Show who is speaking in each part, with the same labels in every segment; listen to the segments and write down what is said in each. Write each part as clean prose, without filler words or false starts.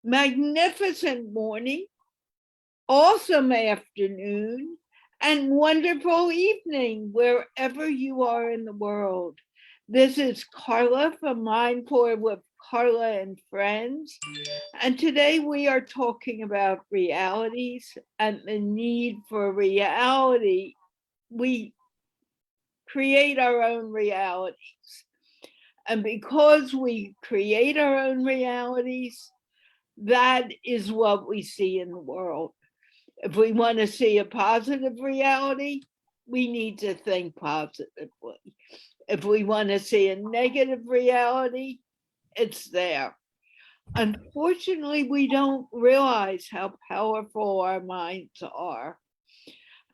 Speaker 1: magnificent morning, awesome afternoon, and wonderful evening wherever you are in the world. This is Carla from Mindful with Carla and Friends. And today we are talking about realities and the need for reality. We create our own realities. And because we create our own realities, that is what we see in the world. If we want to see a positive reality, we need to think positively. If we want to see a negative reality, it's there. Unfortunately, we don't realize how powerful our minds are.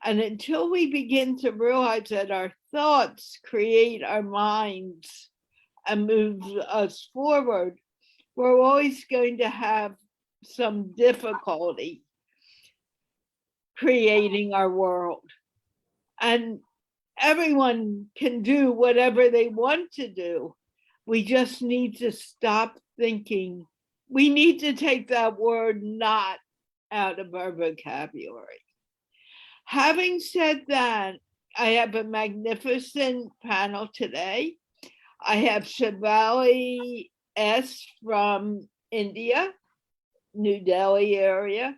Speaker 1: And until we begin to realize that our thoughts create our minds and move us forward, we're always going to have some difficulty creating our world. And everyone can do whatever they want to do. We just need to stop thinking. We need to take that word not out of our vocabulary. Having said that, I have a magnificent panel today. I have Shivali S. from India, New Delhi area.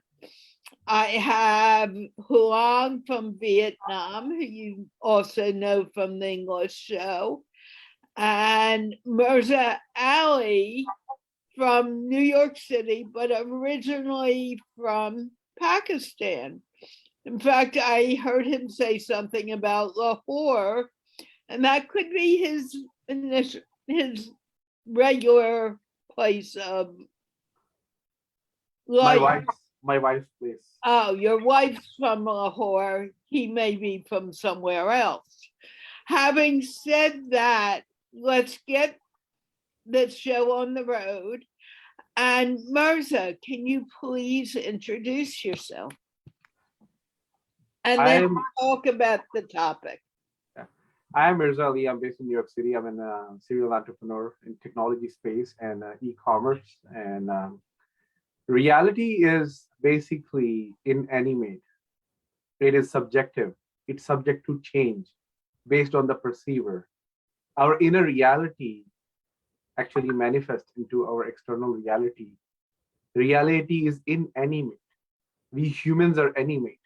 Speaker 1: I have Huang from Vietnam, who you also know from the English show, and Mirza Ali from New York City, but originally from Pakistan. In fact, I heard him say something about Lahore, and that could be his regular place of
Speaker 2: My
Speaker 1: life.
Speaker 2: wife's place.
Speaker 1: Oh, your wife's from Lahore. He may be from somewhere else. Having said that, let's get the show on the road. And Mirza, can you please introduce yourself? And then
Speaker 2: I'm
Speaker 1: talk about the topic.
Speaker 2: I am Mirza Ali. I'm based in New York City. I'm a serial entrepreneur in technology space and e-commerce. And reality is basically inanimate. It is subjective. It's subject to change based on the perceiver. Our inner reality actually manifests into our external reality. Reality is inanimate. We humans are animate.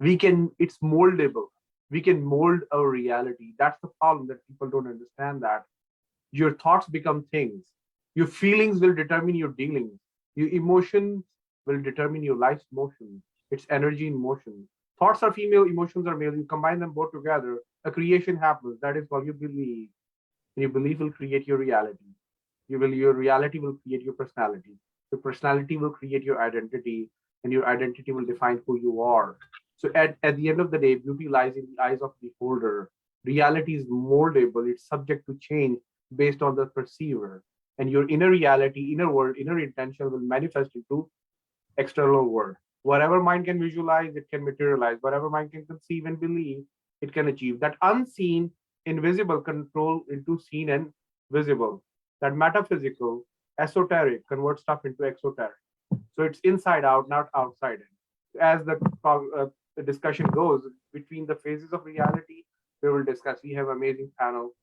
Speaker 2: It's moldable. We can mold our reality. That's the problem, that people don't understand that. Your thoughts become things. Your feelings will determine your dealings. Your emotions will determine your life's motion. It's energy in motion. Thoughts are female, emotions are male. You combine them both together, a creation happens. That is what you believe. And your belief will create your reality. Your reality will create your personality. Your personality will create your identity, and your identity will define who you are. So at the end of the day, beauty lies in the eyes of the beholder. Reality is moldable, it's subject to change based on the perceiver. And your inner reality, inner world, inner intention will manifest into external world. Whatever mind can visualize, it can materialize. Whatever mind can conceive and believe, it can achieve. That unseen, invisible control into seen and visible. That metaphysical, esoteric converts stuff into exoteric. So it's inside out, not outside in. As the discussion goes between the phases of reality, we will discuss. We have amazing panel.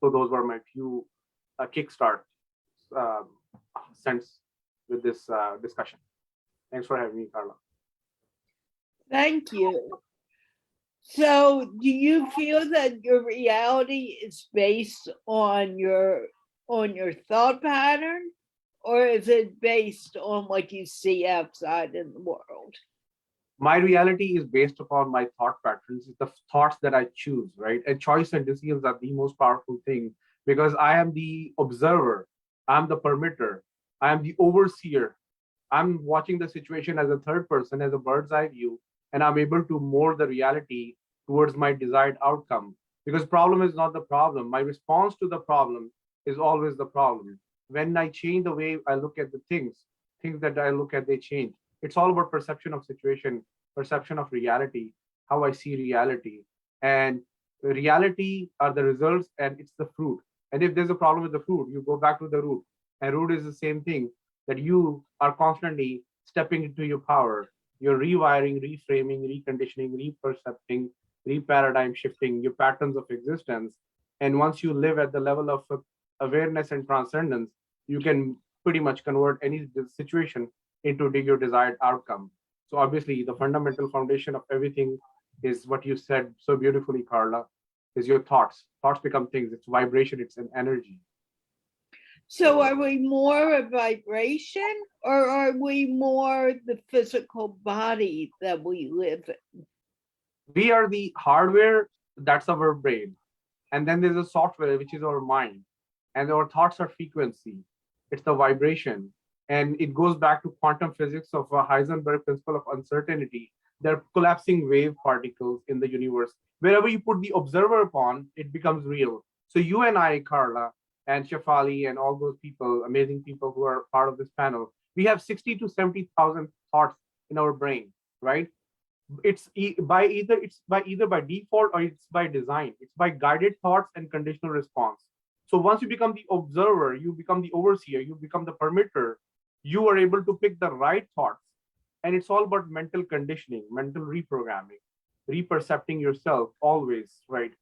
Speaker 2: So those were my few kickstart um, cents with this discussion. Thanks for having me, Carla.
Speaker 1: Thank you. So, do you feel that your reality is based on your thought pattern, or is it based on what you see outside in the world?
Speaker 2: My reality is based upon my thought patterns, the thoughts that I choose, right? And choice and decisions are the most powerful thing, because I am the observer, I'm the permitter, I am the overseer. I'm watching the situation as a third person, as a bird's eye view, and I'm able to mold the reality towards my desired outcome. Because problem is not the problem. My response to the problem is always the problem. When I change the way I look at the things that I look at, they change. It's all about perception of situation, perception of reality, how I see reality. And reality are the results and it's the fruit. And if there's a problem with the fruit, you go back to the root. And root is the same thing. that you are constantly stepping into your power. You're rewiring, reframing, reconditioning, repercepting, reparadigm shifting your patterns of existence. And once you live at the level of awareness and transcendence, you can pretty much convert any situation into your desired outcome. So obviously, the fundamental foundation of everything is what you said so beautifully, Carla, is your thoughts. Thoughts become things. It's vibration. It's an energy.
Speaker 1: So are we more a vibration, or are we more the physical body that we live in?
Speaker 2: We are the hardware, that's our brain. And then there's a software, which is our mind. And our thoughts are frequency. It's the vibration. And it goes back to quantum physics of a Heisenberg principle of uncertainty. They're collapsing wave particles in the universe. Wherever you put the observer upon, it becomes real. So you and I, Carla, and Shafali, and all those people, amazing people who are part of this panel, we have 60 to 70,000 thoughts in our brain, right? It's by default or it's by design. It's by guided thoughts and conditional response. So once you become the observer, you become the overseer, you become the permitter, you are able to pick the right thoughts. And it's all about mental conditioning, mental reprogramming, repercepting yourself always, right?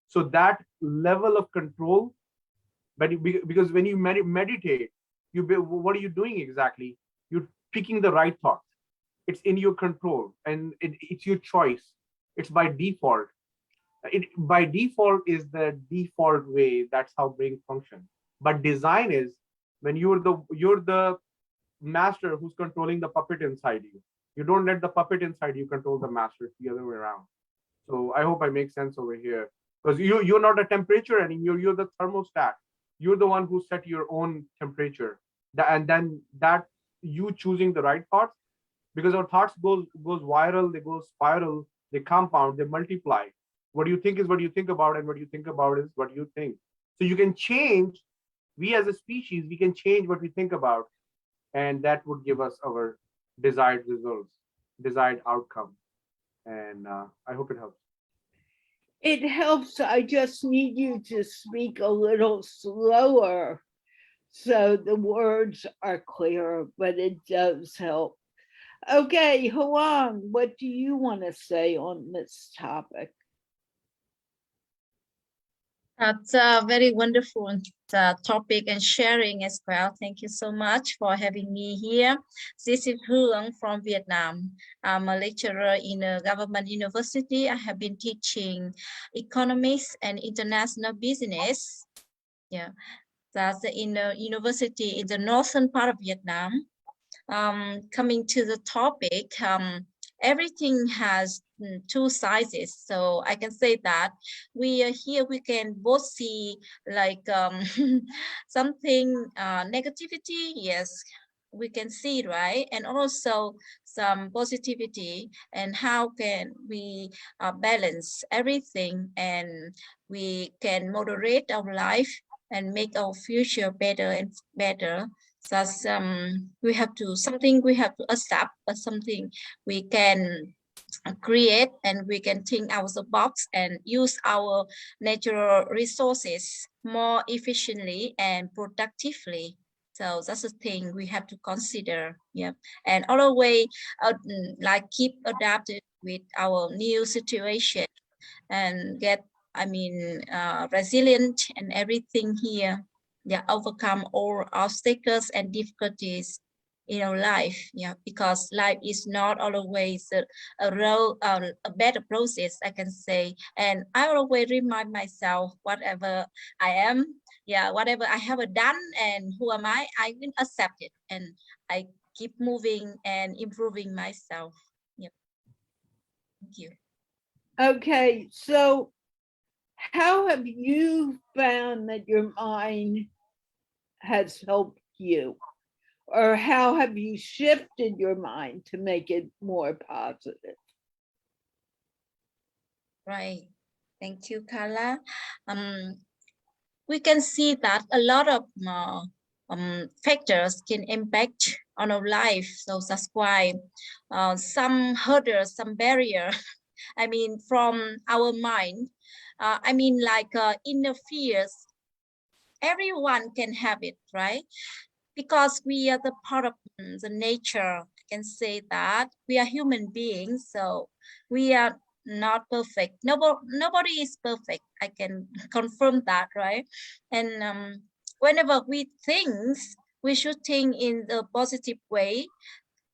Speaker 2: So that level of control, but because when you meditate, what are you doing exactly? You're picking the right thoughts. It's in your control, and it's your choice. It's by default. It by default is the default way. That's how brain function. But design is when you're the master who's controlling the puppet inside you. You don't let the puppet inside you control the master. It's the other way around. So I hope I make sense over here, because you're not a temperature anymore. You're the thermostat. You're the one who set your own temperature. And then that you choosing the right thoughts, because our thoughts goes viral, they go spiral, they compound, they multiply. What you think is what you think about, and what you think about is what you think. So you can change. We as a species, we can change what we think about, and that would give us our desired results, desired outcome. And I hope it helps.
Speaker 1: It helps. I just need you to speak a little slower so the words are clearer, but it does help. Okay, Huang, what do you want to say on this topic?
Speaker 3: That's a very wonderful topic and sharing as well. Thank you so much for having me here. This is Huang from Vietnam. I'm a lecturer in a government university. I have been teaching economics and international business. Yeah, that's in a university in the northern part of Vietnam. Coming to the topic, everything has two sizes. So I can say that we are here, we can both see like something negativity, yes, we can see, right? And also some positivity, and how can we balance everything, and we can moderate our life and make our future better and better. Thus, we have to something we have to accept, but something we can create, and we can think out of the box and use our natural resources more efficiently and productively. So that's the thing we have to consider. Yeah, and all the way, like keep adapted with our new situation and get, I mean, resilient and everything here. Yeah, overcome all obstacles and difficulties in our life. Yeah, because life is not always a better process, I can say. And I always remind myself, whatever I am, yeah, whatever I have done and who am I will accept it, and I keep moving and improving myself. Yep. Thank you.
Speaker 1: Okay, so how have you found that your mind has helped you? Or how have you shifted your mind to make it more positive?
Speaker 3: Right. Thank you, Carla. We can see that a lot of factors can impact on our life. So that's why some hurdles, some barrier, I mean, from our mind, I mean, like inner fears, everyone can have it, right? because we are the part of the nature. I can say that we are human beings, so we are not perfect. Nobody is perfect. I can confirm that, right? And whenever we think, we should think in the positive way.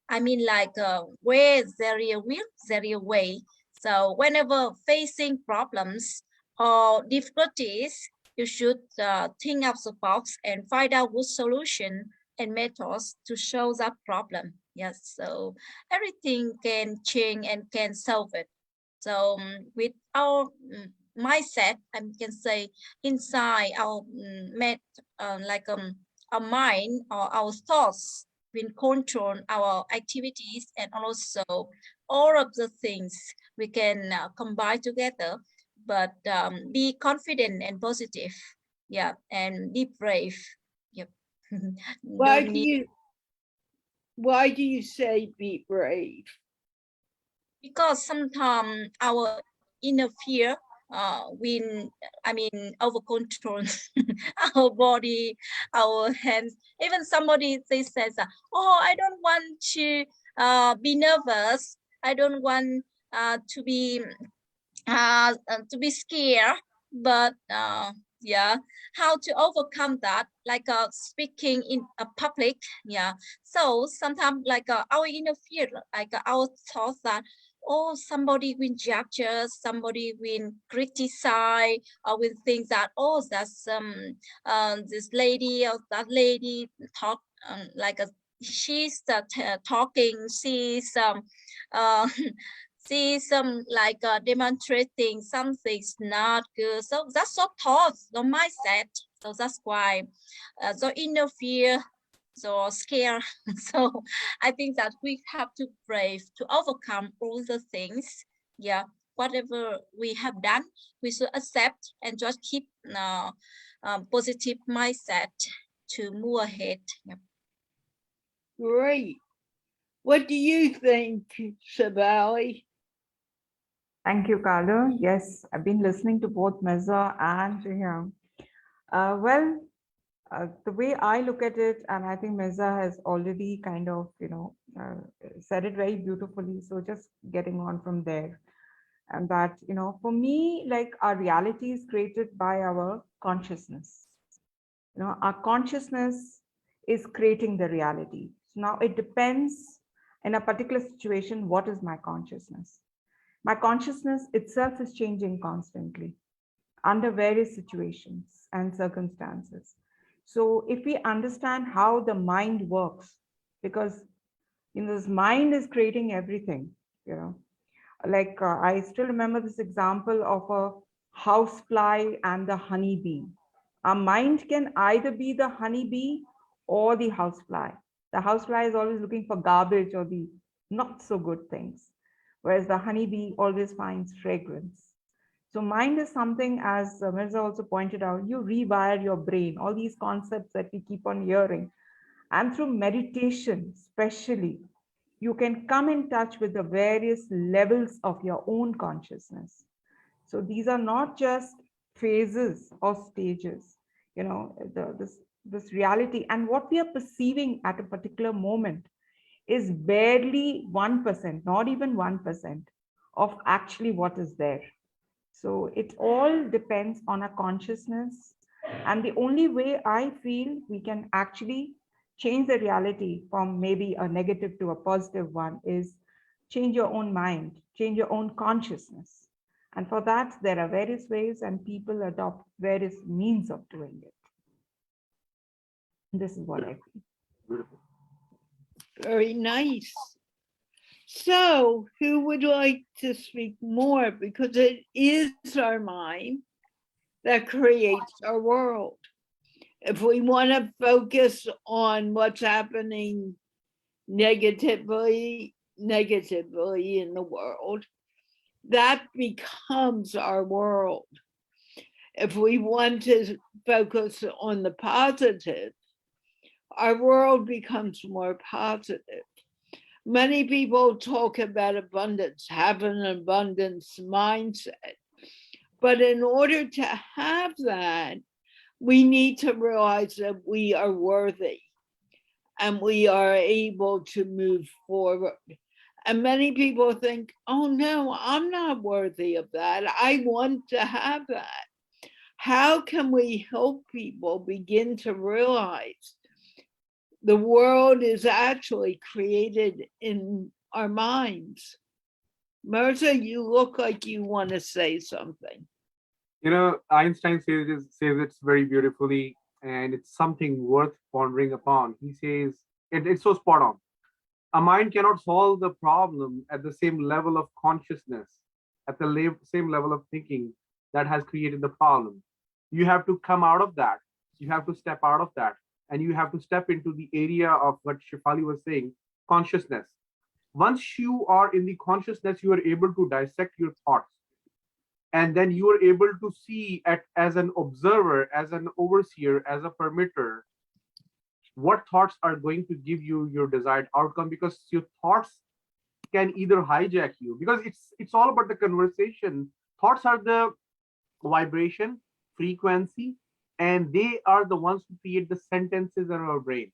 Speaker 3: I mean, like where there is a will, there is a way. So whenever facing problems or difficulties, you should think out the box and find out good solution and methods to solve that problem. Yes, so everything can change and can solve it. So with our mindset, I can say inside our like our mind or our thoughts will control our activities, and also all of the things we can combine together, but be confident and positive. Yeah, and be brave. Yep.
Speaker 1: Why
Speaker 3: Don't
Speaker 1: do
Speaker 3: need,
Speaker 1: you why do you say be brave?
Speaker 3: because sometimes our inner fear when I mean over control our body, our hands. Even somebody they says, "Oh, I don't want to be nervous. I don't want to be scared." But yeah, how to overcome that? Like speaking in a public. Yeah. So sometimes like our inner fear, like our thoughts that, oh, somebody will judge us, somebody will criticize, or will think that, oh, that's this lady or that lady talk like a she's talking, she's uh, she's like demonstrating something's not good. So that's so thoughts, the mindset. So that's why so inner fear, so scare. So I think that we have to brave to overcome all the things. Yeah, whatever we have done, we should accept and just keep positive mindset to move ahead. Yeah.
Speaker 1: Great. What do you think, Savali?
Speaker 4: Thank you, Carla. Yes, I've been listening to both Mirza and Riechman. Well, the way I look at it, and I think Mirza has already kind of, said it very beautifully. So just getting on from there. And that, for me, like our reality is created by our consciousness. Our consciousness is creating the reality. So now it depends in a particular situation, what is my consciousness? My consciousness itself is changing constantly under various situations and circumstances. So if we understand how the mind works, because this mind is creating everything, like I still remember this example of a housefly and the honeybee. Our mind can either be the honeybee or the housefly. The housefly is always looking for garbage or the not so good things, whereas the honeybee always finds fragrance. So mind is something, as Mirza also pointed out, you rewire your brain, all these concepts that we keep on hearing. And through meditation, especially, you can come in touch with the various levels of your own consciousness. So these are not just phases or stages, this reality. And what we are perceiving at a particular moment is barely 1%, not even 1% of actually what is there. So it all depends on a consciousness. And the only way I feel we can actually change the reality from maybe a negative to a positive one is change your own mind, change your own consciousness. And for that, there are various ways, and people adopt various means of doing it. This is what I feel.
Speaker 2: Beautiful.
Speaker 1: Very nice. So, who would like to speak more? Because it is our mind that creates our world. If we want to focus on what's happening negatively in the world, that becomes our world. If we want to focus on the positive, our world becomes more positive. Many people talk about abundance, have an abundance mindset. But in order to have that, we need to realize that we are worthy. and we are able to move forward. And many people think, oh no, I'm not worthy of that. I want to have that. How can we help people begin to realize the world is actually created in our minds? Mirza, you look like you want to say something.
Speaker 2: You know, Einstein says it's very beautifully, and it's something worth pondering upon. He says it's so spot on. A mind cannot solve the problem at the same level of consciousness, at the same level of thinking that has created the problem. You have to come out of that. You have to step out of that. And you have to step into the area of what Shefali was saying, consciousness. Once you are in the consciousness, you are able to dissect your thoughts. And then you are able to see as an observer, as an overseer, as a permitter, what thoughts are going to give you your desired outcome, because your thoughts can either hijack you, because it's all about the conversation. Thoughts are the vibration, frequency, and they are the ones who create the sentences in our brain.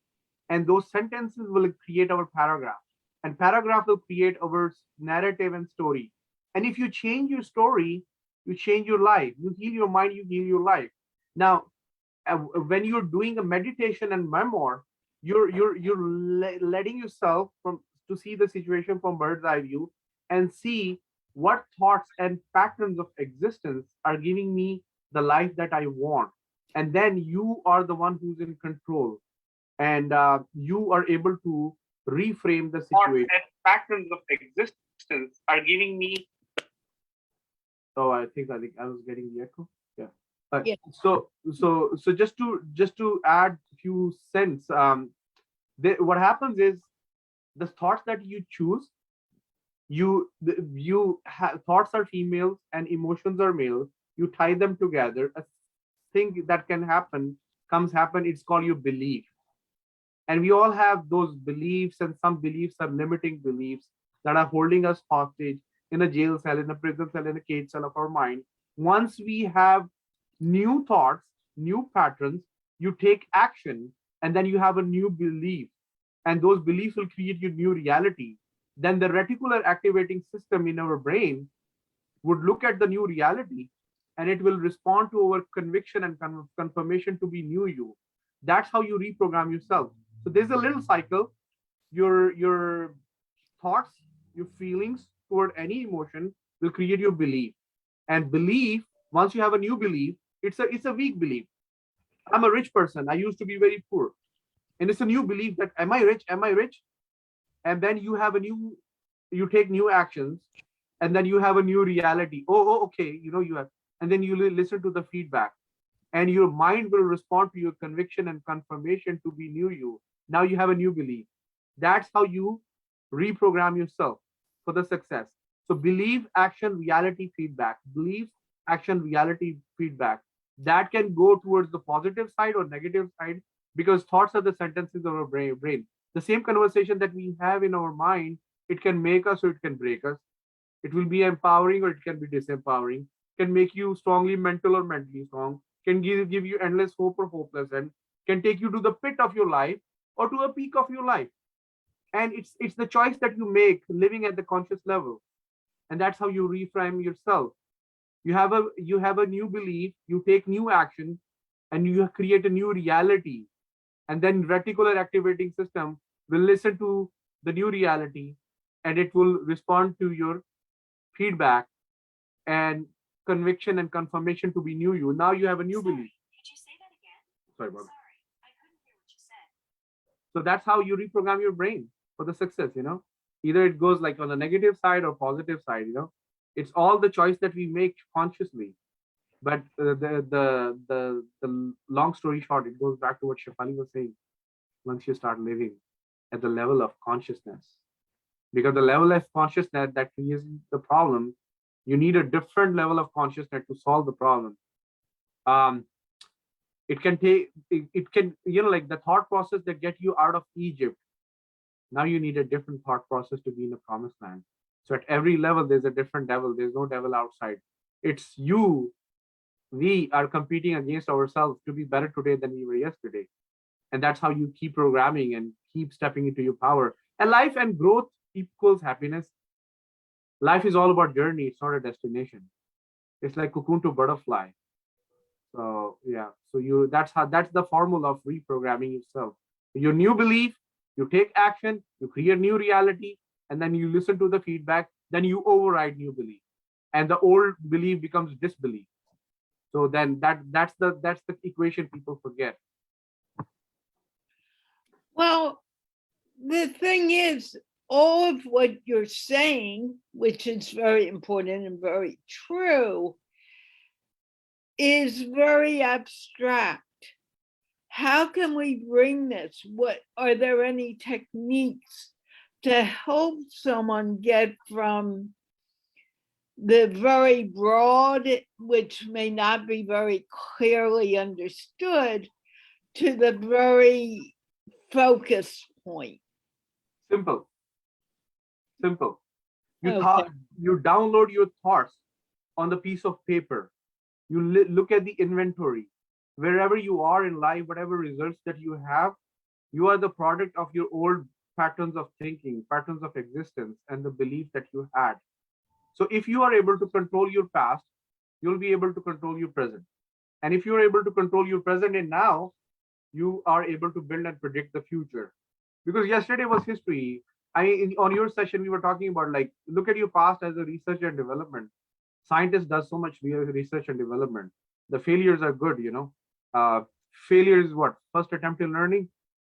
Speaker 2: And those sentences will create our paragraph, and paragraph will create our narrative and story. And if you change your story, you change your life. You heal your mind, you heal your life. Now, when you're doing a meditation and memoir, you're letting yourself to see the situation from bird's eye view and see what thoughts and patterns of existence are giving me the life that I want. And then you are the one who's in control, and you are able to reframe the situation. Thoughts and patterns of existence are giving me. Oh, I think I was getting the echo. Yeah.
Speaker 1: Yeah.
Speaker 2: So just to add a few cents, what happens is the thoughts that you choose, thoughts are females and emotions are male. You tie them together. A thing that can happen happen. It's called your belief, and we all have those beliefs, and some beliefs are limiting beliefs that are holding us hostage in a jail cell, in a prison cell, in a cage cell of our mind. Once we have new thoughts, new patterns, you take action, and then you have a new belief, and those beliefs will create your new reality. Then the reticular activating system in our brain would look at the new reality, and it will respond to our conviction and confirmation to be new you. That's how you reprogram yourself. So there's a little cycle. Your thoughts, your feelings toward any emotion will create your belief. And belief, once you have a new belief, it's a weak belief. I'm a rich person. I used to be very poor. And it's a new belief that am I rich? Am I rich? And then you take new actions, and then you have a new reality. Oh, okay, you have, and then you listen to the feedback, and your mind will respond to your conviction and confirmation to be new you. Now you have a new belief. That's how you reprogram yourself for the success. So belief, action, reality, feedback. Belief, action, reality, feedback. That can go towards the positive side or negative side, because thoughts are the sentences of our brain. The same conversation that we have in our mind, it can make us or it can break us. It will be empowering or it can be disempowering. Can make you strongly mental or mentally strong. Can give you endless hope or hopeless, and can take you to the pit of your life or to a peak of your life. And it's the choice that you make living at the conscious level. And that's how you reframe yourself. You have a new belief, you take new action, and you create a new reality. And then reticular activating system will listen to the new reality, and it will respond to your feedback and conviction and confirmation to be new you. Now you have a new belief.
Speaker 5: Could you say that again?
Speaker 2: Sorry about that.
Speaker 5: Sorry, I couldn't hear what you said.
Speaker 2: So that's how you reprogram your brain for the success. Either it goes like on the negative side or positive side. It's all the choice that we make consciously. But the long story short, it goes back to what Shefali was saying. Once you start living at the level of consciousness, because the level of consciousness that creates the problem, you need a different level of consciousness to solve the problem. It can like the thought process that get you out of Egypt. Now you need a different thought process to be in the promised land. So at every level, there's a different devil. There's no devil outside. It's you. We are competing against ourselves to be better today than we were yesterday. And that's how you keep programming and keep stepping into your power. And life and growth equals happiness. Life is all about journey. It's not a destination. It's like cocoon to butterfly. So yeah, so that's the formula of reprogramming yourself. Your new belief, you take action, you create new reality, and then you listen to the feedback, then you override new belief. And the old belief becomes disbelief. So then that's the equation people forget.
Speaker 1: Well, the thing is, all of what you're saying, which is very important and very true, is very abstract. How can we bring this? What are there any techniques to help someone get from the very broad, which may not be very clearly understood, to the very focus point?
Speaker 2: Simple. You
Speaker 1: Okay.
Speaker 2: you download your thoughts on the piece of paper. You look at the inventory. Wherever you are in life, whatever results that you have, you are the product of your old patterns of thinking, patterns of existence, and the belief that you had. So if you are able to control your past, you'll be able to control your present. And if you're able to control your present and now, you are able to build and predict the future. Because yesterday was history. On your session, we were talking about, like, look at your past as a research and development. Scientist does so much research and development. The failures are good, failure is what? First attempt in learning.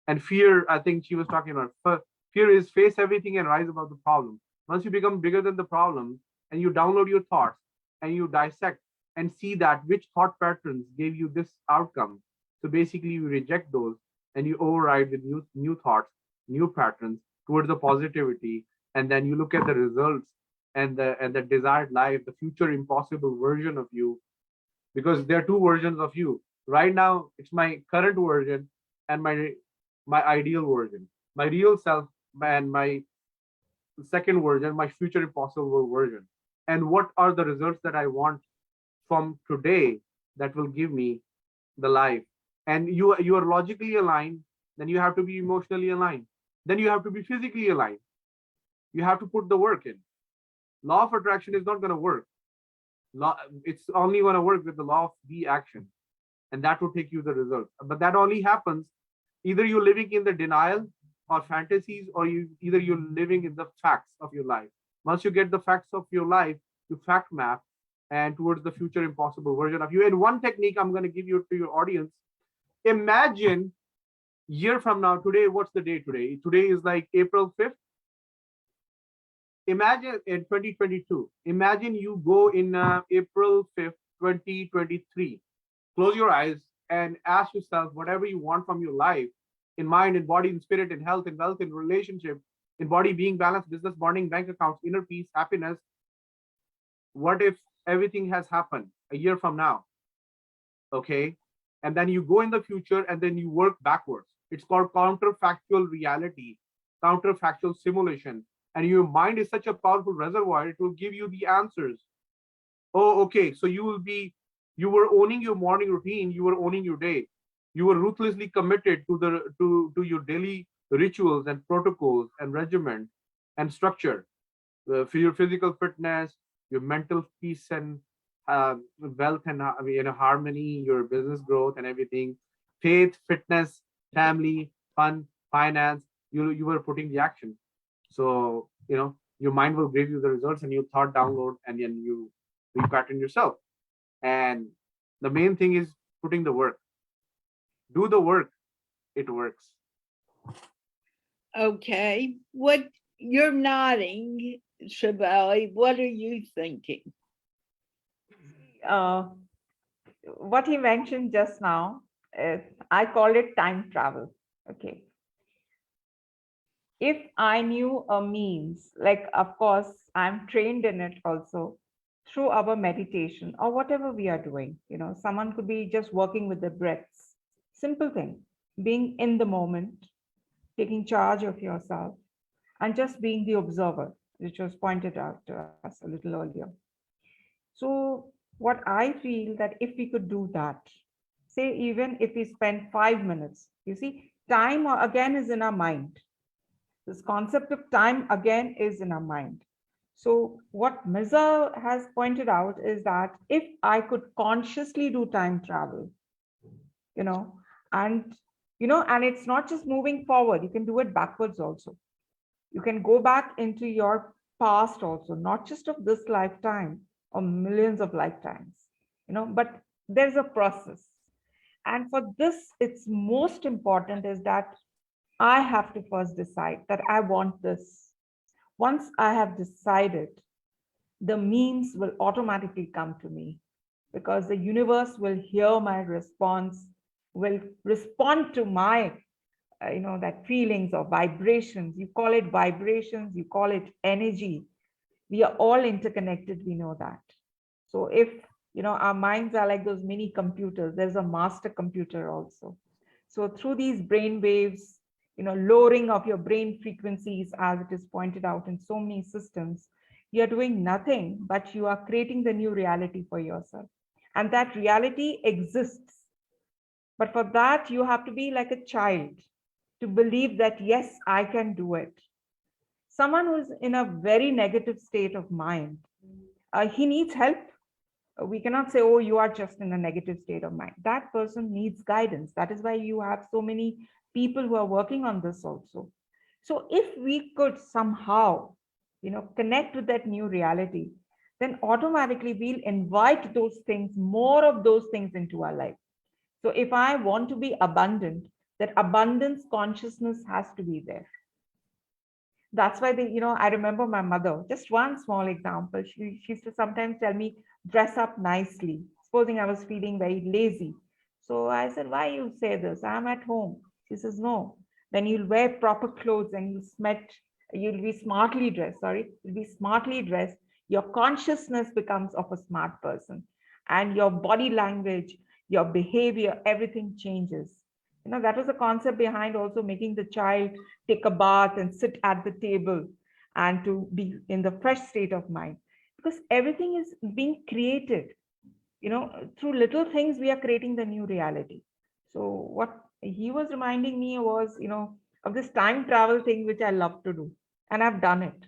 Speaker 2: And fear, I think she was talking about, fear is face everything and rise above the problem. Once you become bigger than the problem and you download your thoughts and you dissect and see that which thought patterns gave you this outcome. So basically you reject those and you override with new thoughts, new patterns towards the positivity. And then you look at the results and the desired life, the future impossible version of you, because there are two versions of you. Right now, it's my current version and my ideal version, my real self, and my second version, my future impossible version. And what are the results that I want from today that will give me the life? And you are logically aligned, then you have to be emotionally aligned, then you have to be physically aligned. You have to put the work in. Law of attraction is not going to work. It's only going to work with the law of the action, and that will take you the results. But that only happens either you're living in the denial or fantasies, or either you're living in the facts of your life. Once you get the facts of your life, you fact map and towards the future impossible version of you. And one technique I'm going to give you to your audience: imagine year from now, today, what's the day today? Today is like April 5th. Imagine in 2022, imagine you go in April 5th, 2023. Close your eyes and ask yourself whatever you want from your life, in mind, in body, in spirit, in health, in wealth, in relationship, in body, being, balance, business, bonding, bank accounts, inner peace, happiness. What if everything has happened a year from now? Okay. And then you go in the future and then you work backwards. It's called counterfactual reality, counterfactual simulation. And your mind is such a powerful reservoir, it will give you the answers. Oh, okay. So you were owning your morning routine, you were owning your day. You were ruthlessly committed to your daily rituals and protocols and regimen and structure for your physical fitness, your mental peace and wealth and harmony, your business growth and everything, faith, fitness, family, fun, finance. You were putting the action. So your mind will give you the results, and you thought download, and then you repattern yourself. And the main thing is putting the work. Do the work, it works.
Speaker 1: Okay. What you're nodding, Shabali, what are you thinking?
Speaker 4: What he mentioned just now, I call it time travel. Okay. If I knew a means, like, of course, I'm trained in it also through our meditation or whatever we are doing. Someone could be just working with the breaths. Simple thing, being in the moment, taking charge of yourself, and just being the observer, which was pointed out to us a little earlier. So what I feel that if we could do that, say even if we spend 5 minutes, you see, time again is in our mind. This concept of time again is in our mind. So what Mirza has pointed out is that if I could consciously do time travel, you know, and and it's not just moving forward, you can do it backwards also. You can go back into your past also, not just of this lifetime or millions of lifetimes, but there's a process. And for this, it's most important is that I have to first decide that I want this. Once I have decided, the means will automatically come to me, because the universe will hear my response, will respond to my that feelings or vibrations. You call it vibrations, you call it energy. We are all interconnected, we know that. So if our minds are like those mini computers, there's a master computer also. So through these brain waves, lowering of your brain frequencies, as it is pointed out in so many systems, you are doing nothing but you are creating the new reality for yourself. And that reality exists. But for that, you have to be like a child to believe that, yes, I can do it. Someone who's in a very negative state of mind, he needs help. We cannot say, oh, you are just in a negative state of mind. That person needs guidance. That is why you have so many people who are working on this also. So if we could somehow, connect with that new reality, then automatically we'll invite those things, more of those things into our life. So if I want to be abundant, that abundance consciousness has to be there. That's why I remember my mother, just one small example. She used to sometimes tell me, dress up nicely. Supposing I was feeling very lazy. So I said, why you say this? I'm at home. She says, no, then you'll wear proper clothes and you'll be smartly dressed, you'll be smartly dressed. Your consciousness becomes of a smart person, and your body language, your behavior, everything changes. That was the concept behind also making the child take a bath and sit at the table and to be in the fresh state of mind, because everything is being created, through little things we are creating the new reality. So what he was reminding me was, of this time travel thing, which I love to do, and I've done it.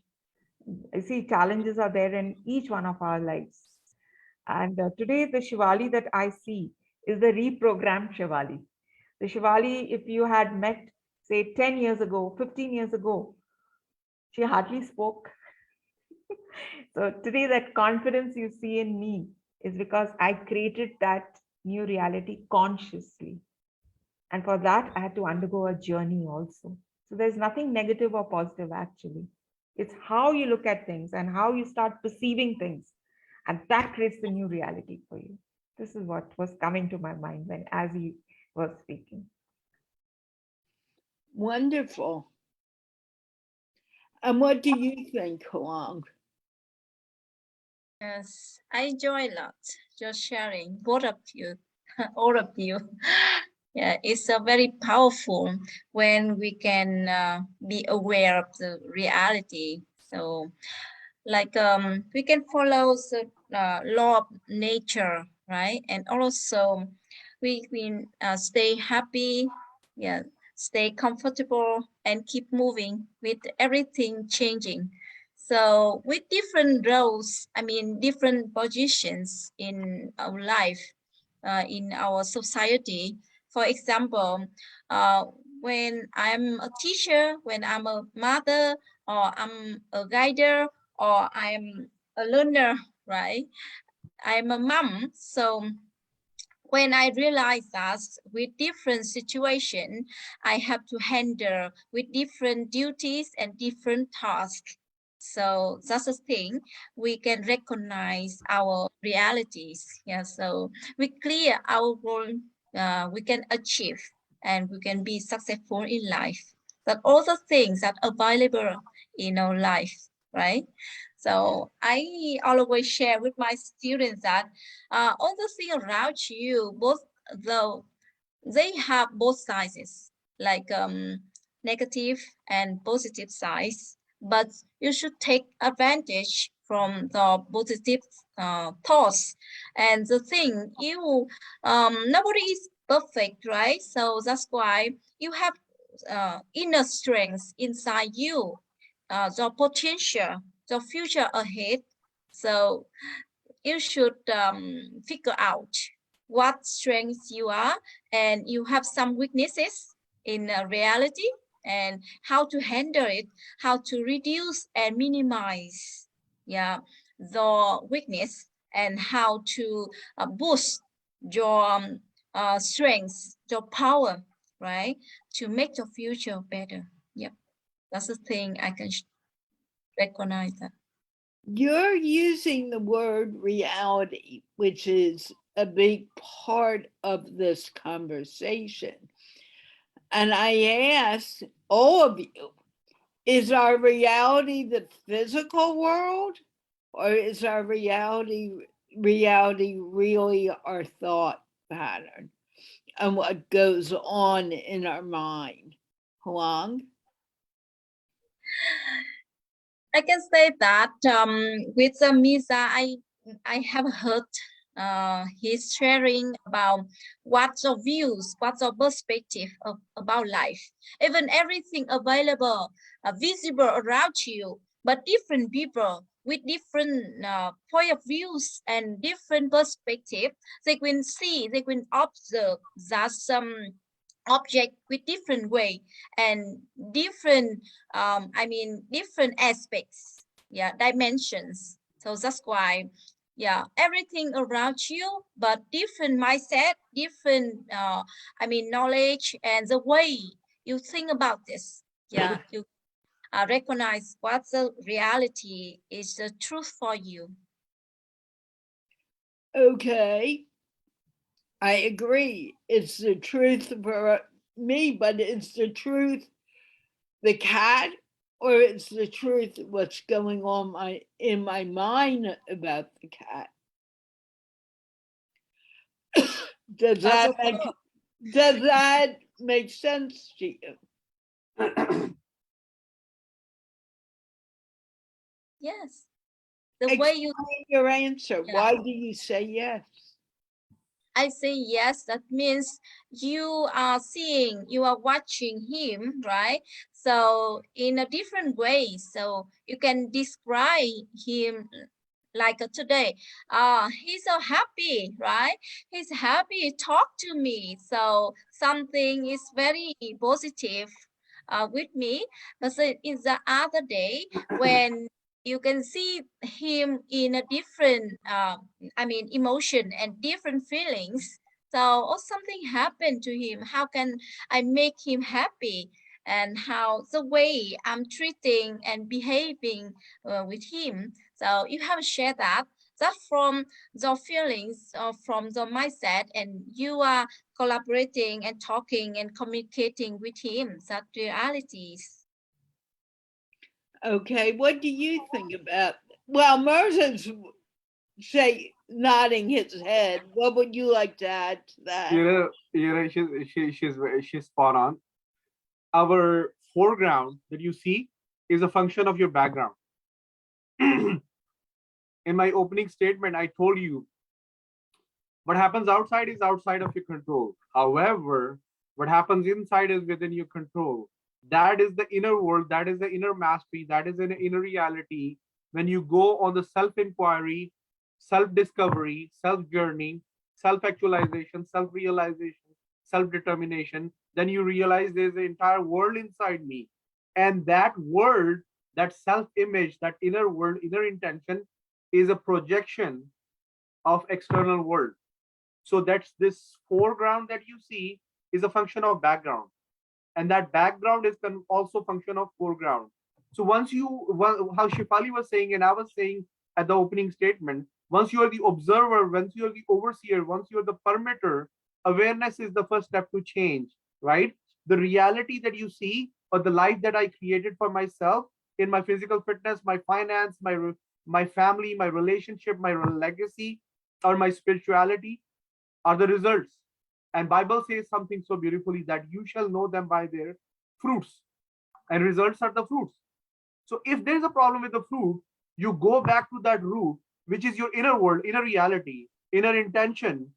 Speaker 4: I see challenges are there in each one of our lives. And today the Shivali that I see is the reprogrammed Shivali. The Shivali, if you had met, say, 10 years ago, 15 years ago, she hardly spoke. So today, that confidence you see in me is because I created that new reality consciously. And for that, I had to undergo a journey also. So there's nothing negative or positive, actually. It's how you look at things and how you start perceiving things. And that creates the new reality for you. This is what was coming to my mind as he was speaking.
Speaker 1: Wonderful. And what do you think, Huang?
Speaker 3: Yes, I enjoy a lot just sharing, both of you, all of you. Yeah, it's a very powerful when we can be aware of the reality. So, like we can follow the law of nature, right? And also we can stay happy, yeah, stay comfortable and keep moving with everything changing. So with different roles, I mean, different positions in our life, in our society. For example, uh, when I'm a teacher, when I'm a mother, or I'm a guider, or I'm a learner, right? I'm a mom. So when I realized that with different situation, I have to handle with different duties and different tasks. So that's the thing, we can recognize our realities. Yeah, so we clear our goal, we can achieve and we can be successful in life. But all the things that are available in our life, right? So I always share with my students that all the things around you, both though they have both sides, like negative and positive sides, but you should take advantage from the positive thoughts. And the thing, nobody is perfect, right? So that's why you have inner strength inside you, your potential, your future ahead. So you should figure out what strengths you are, and you have some weaknesses in reality, and how to handle it, how to reduce and minimize, yeah, the weakness, and how to boost your strengths, your power, right, to make your future better. Yep, that's the thing I can recognize that.
Speaker 1: You're using the word reality, which is a big part of this conversation. And I ask all of you, is our reality the physical world, or is our reality really our thought pattern and what goes on in our mind? Huang?
Speaker 3: I can say that with Mirza, I have heard he's sharing about what's your views, what's your perspective about life. Even everything available, visible around you, but different people with different point of views and different perspective, they can see, they can observe that some object with different way and different different aspects, yeah, dimensions. So that's why, yeah, everything around you, but different mindset, different knowledge, and the way you think about this, yeah, you recognize what the reality is, the truth for you.
Speaker 1: Okay, I agree. It's the truth for me, but it's the truth, the cat, or it's the truth what's going on in my mind about the cat. Does
Speaker 3: Also,
Speaker 1: that make sense to you?
Speaker 3: yes, the way you,
Speaker 1: Explain your answer.
Speaker 3: yeah.
Speaker 1: Why do you say yes?
Speaker 3: I say yes, that means you are seeing, you are watching him, right? So in a different way, so you can describe him like today. He's so happy, right? He's happy, talk to me. So something is very positive with me. But so in the other day, when you can see him in a different emotion and different feelings, so or something happened to him, how can I make him happy, and how the way I'm treating and behaving with him. So you have shared that from the feelings or from the mindset, and you are collaborating and talking and communicating with him, that realities.
Speaker 1: Okay, what do you think about? Well, Mirza's nodding his head. What would you like to add to that?
Speaker 2: She's spot on. Our foreground that you see is a function of your background. In my opening statement, I told you what happens outside is outside of your control. However, what happens inside is within your control. That is the inner world, that is the inner mastery, that is an inner reality. When you go on the self-inquiry, self-discovery, self-journey, self-actualization, self-realization, self-determination, then you realize there's an entire world inside me. And that world, that self-image, that inner world, inner intention is a projection of external world. So that's this foreground that you see is a function of background, and that background is also function of foreground. So once you, how Shifali was saying, and I was saying at the opening statement, once you are the observer, once you are the overseer, once you are the permitter, awareness is the first step to change, right? The reality that you see, or the life that I created for myself in my physical fitness, my finance, my family, my relationship, my legacy, or my spirituality, are the results. And Bible says something so beautifully that you shall know them by their fruits, and results are the fruits. So if there's a problem with the fruit, you go back to that root, which is your inner world, inner reality, inner intention,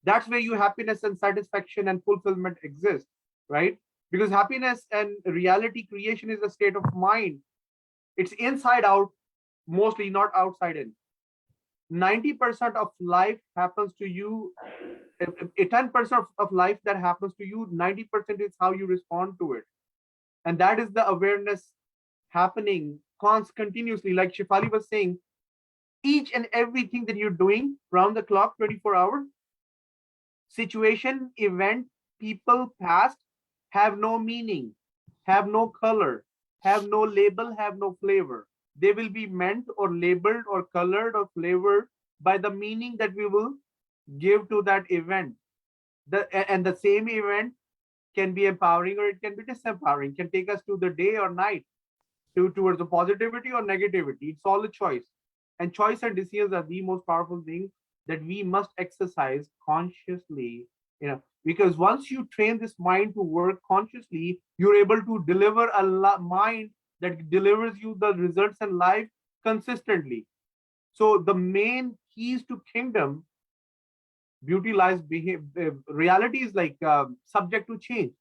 Speaker 2: That's where your happiness and satisfaction and fulfillment exist, right? Because happiness and reality creation is a state of mind. It's inside out, mostly, not outside in. 90% of life happens to you. 10% of life that happens to you, 90% is how you respond to it. And that is the awareness happening continuously. Like Shifali was saying, each and everything that you're doing round the clock, 24 hours, situation, event, people, past, have no meaning, have no color, have no label, have no flavor. They will be meant or labeled or colored or flavored by the meaning that we will give to that event. And the same event can be empowering or it can be disempowering, can take us to the day or night, towards the positivity or negativity. It's all a choice. And choice and decisions are the most powerful thing that we must exercise consciously, because once you train this mind to work consciously, you're able to deliver a mind that delivers you the results in life consistently. So the main keys to kingdom, beauty lies reality is like subject to change.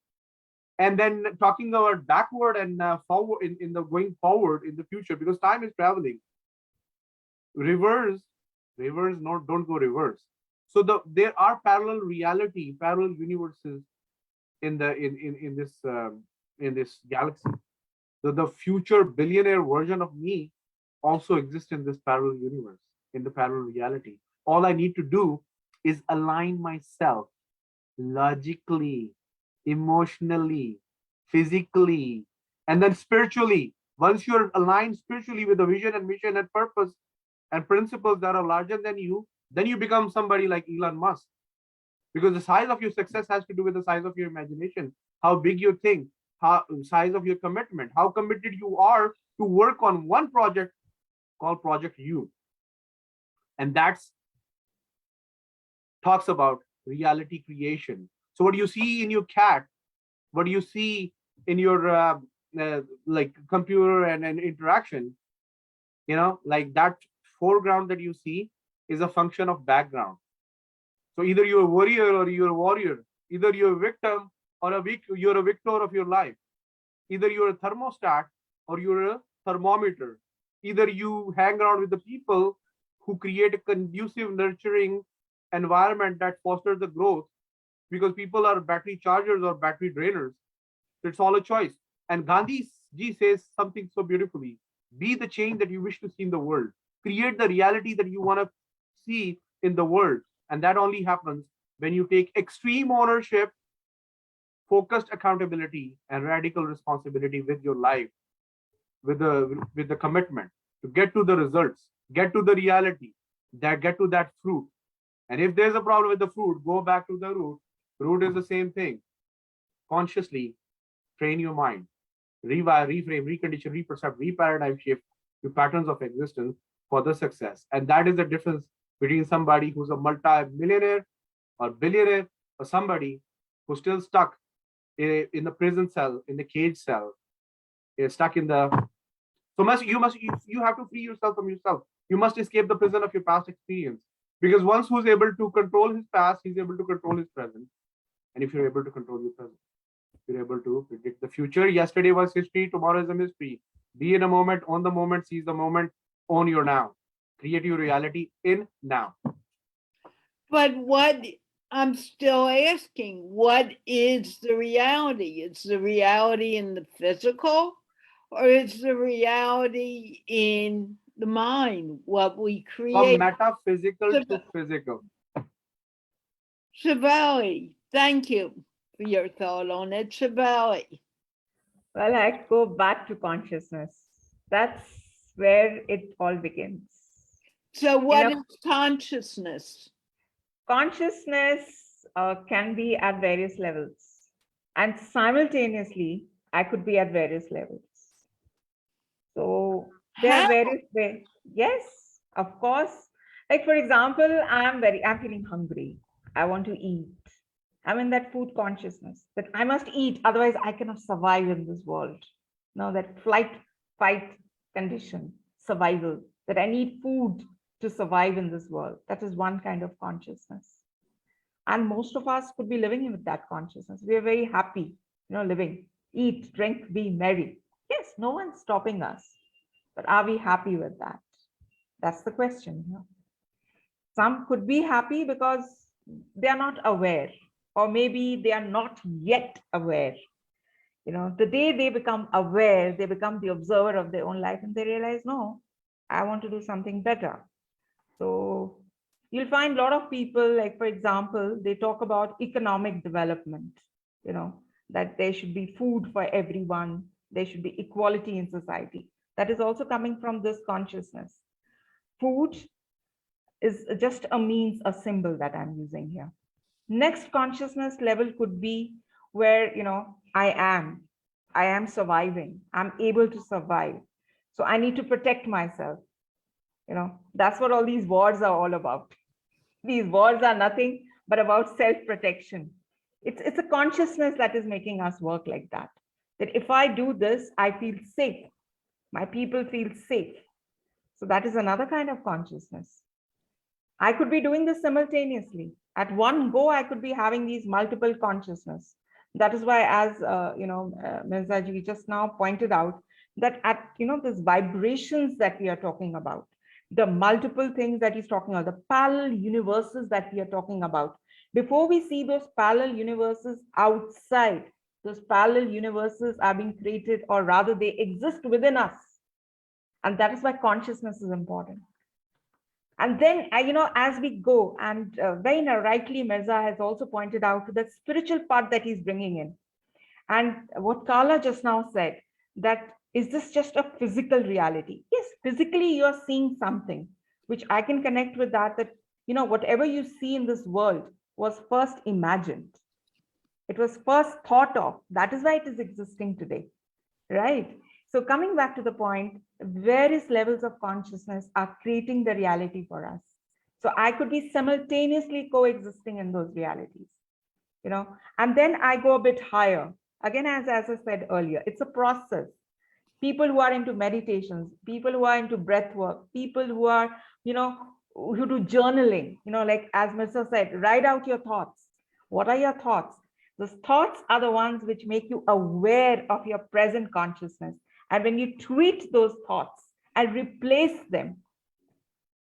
Speaker 2: And then talking about backward and forward in the going forward in the future, because time is traveling. Reverse, no, don't go reverse. So there are parallel reality, parallel universes in this galaxy. So the future billionaire version of me also exists in this parallel universe, in the parallel reality. All I need to do is align myself logically, emotionally, physically, and then spiritually. Once you're aligned spiritually with the vision and mission and purpose and principles that are larger than you, then you become somebody like Elon Musk. Because the size of your success has to do with the size of your imagination, how big you think, how size of your commitment, how committed you are to work on one project called Project U. And that's talks about reality creation. So what you see in your cat, what you see in your like computer and interaction, like that foreground that you see is a function of background. So either you're a warrior or you're a warrior, either you're a victim or you're a victor of your life. Either you're a thermostat or you're a thermometer. Either you hang around with the people who create a conducive, nurturing environment that fosters the growth, because people are battery chargers or battery drainers. So it's all a choice. And Gandhi ji says something so beautifully: be the change that you wish to see in the world. Create the reality that you want to see in the world. And that only happens when you take extreme ownership, focused accountability, and radical responsibility with your life, with the commitment to get to the results, get to the reality, get to that fruit. And if there's a problem with the fruit, go back to the root. Root is the same thing. Consciously train your mind, rewire, reframe, recondition, reperceive, reparadigm shift your patterns of existence for the success. And that is the difference between somebody who's a multi-millionaire or billionaire, or somebody who's still stuck in the prison cell, in the cage cell, is stuck in the. So you have to free yourself from yourself. You must escape the prison of your past experience. Because once who's able to control his past, he's able to control his present. And if you're able to control your present, you're able to predict the future. Yesterday was history, tomorrow is a mystery. Be in a moment, on the moment, seize the moment, own your now. Create your reality in now.
Speaker 1: But what I'm still asking, what is the reality? Is the reality in the physical, or is the reality in the mind, what we
Speaker 2: From
Speaker 1: create?
Speaker 2: metaphysical to physical.
Speaker 1: Shivali, thank you for your thought on it. Shivali.
Speaker 4: Well, I go back to consciousness. That's where it all begins.
Speaker 1: So what is consciousness?
Speaker 4: Consciousness can be at various levels, and simultaneously I could be at various levels. So there are various ways. Yes, of course. Like for example, I'm feeling hungry. I want to eat. I'm in that food consciousness that I must eat, otherwise I cannot survive in this world. No, that flight, fight condition, survival, that I need food to survive in this world. That is one kind of consciousness. And most of us could be living with that consciousness. We are very happy, living, eat, drink, be merry. Yes, no one's stopping us. But are we happy with that? That's the question. Some could be happy because they are not aware, or maybe they are not yet aware. The day they become aware, they become the observer of their own life and they realize, no, I want to do something better. So you'll find a lot of people, like, for example, they talk about economic development, that there should be food for everyone, there should be equality in society. That is also coming from this consciousness. Food is just a means, a symbol that I'm using here. Next consciousness level could be where, I am surviving, I'm able to survive. So I need to protect myself. That's what all these wars are all about. These wars are nothing but about self-protection. It's a consciousness that is making us work like that. That if I do this, I feel safe. My people feel safe. So that is another kind of consciousness. I could be doing this simultaneously. At one go, I could be having these multiple consciousness. That is why, as Mirza ji just now pointed out, that at these vibrations that we are talking about, the multiple things that he's talking about, the parallel universes that we are talking about. Before we see those parallel universes outside, those parallel universes are being created, or rather they exist within us. And that is why consciousness is important. And then, as we go, and very rightly, Mirza has also pointed out the spiritual part that he's bringing in. And what Carla just now said, that is this just a physical reality? Yes, physically you're seeing something, which I can connect with that, whatever you see in this world was first imagined. It was first thought of. That is why it is existing today, right? So coming back to the point, various levels of consciousness are creating the reality for us. So I could be simultaneously coexisting in those realities, and then I go a bit higher. Again, as I said earlier, it's a process. People who are into meditations, people who are into breath work, people who are, who do journaling, like as Mirza said, write out your thoughts. What are your thoughts? Those thoughts are the ones which make you aware of your present consciousness. And when you tweet those thoughts and replace them,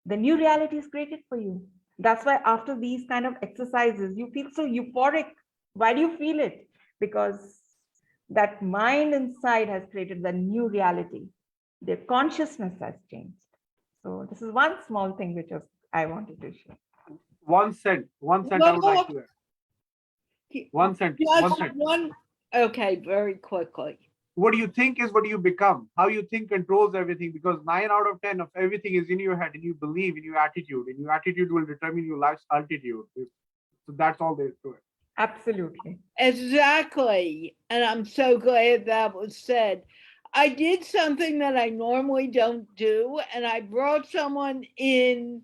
Speaker 4: the new reality is created for you. That's why after these kind of exercises, you feel so euphoric. Why do you feel it? Because that mind inside has created the new reality. Their consciousness has changed. So this is one small thing which I wanted to share.
Speaker 2: One cent I would like to add. One cent.
Speaker 1: Okay, very quickly.
Speaker 2: What you think is what you become. How you think controls everything, because 9 out of 10 of everything is in your head, and you believe in your attitude, and your attitude will determine your life's altitude. So that's all there is to it.
Speaker 4: Absolutely.
Speaker 1: Exactly. And I'm so glad that was said. I did something that I normally don't do, and I brought someone in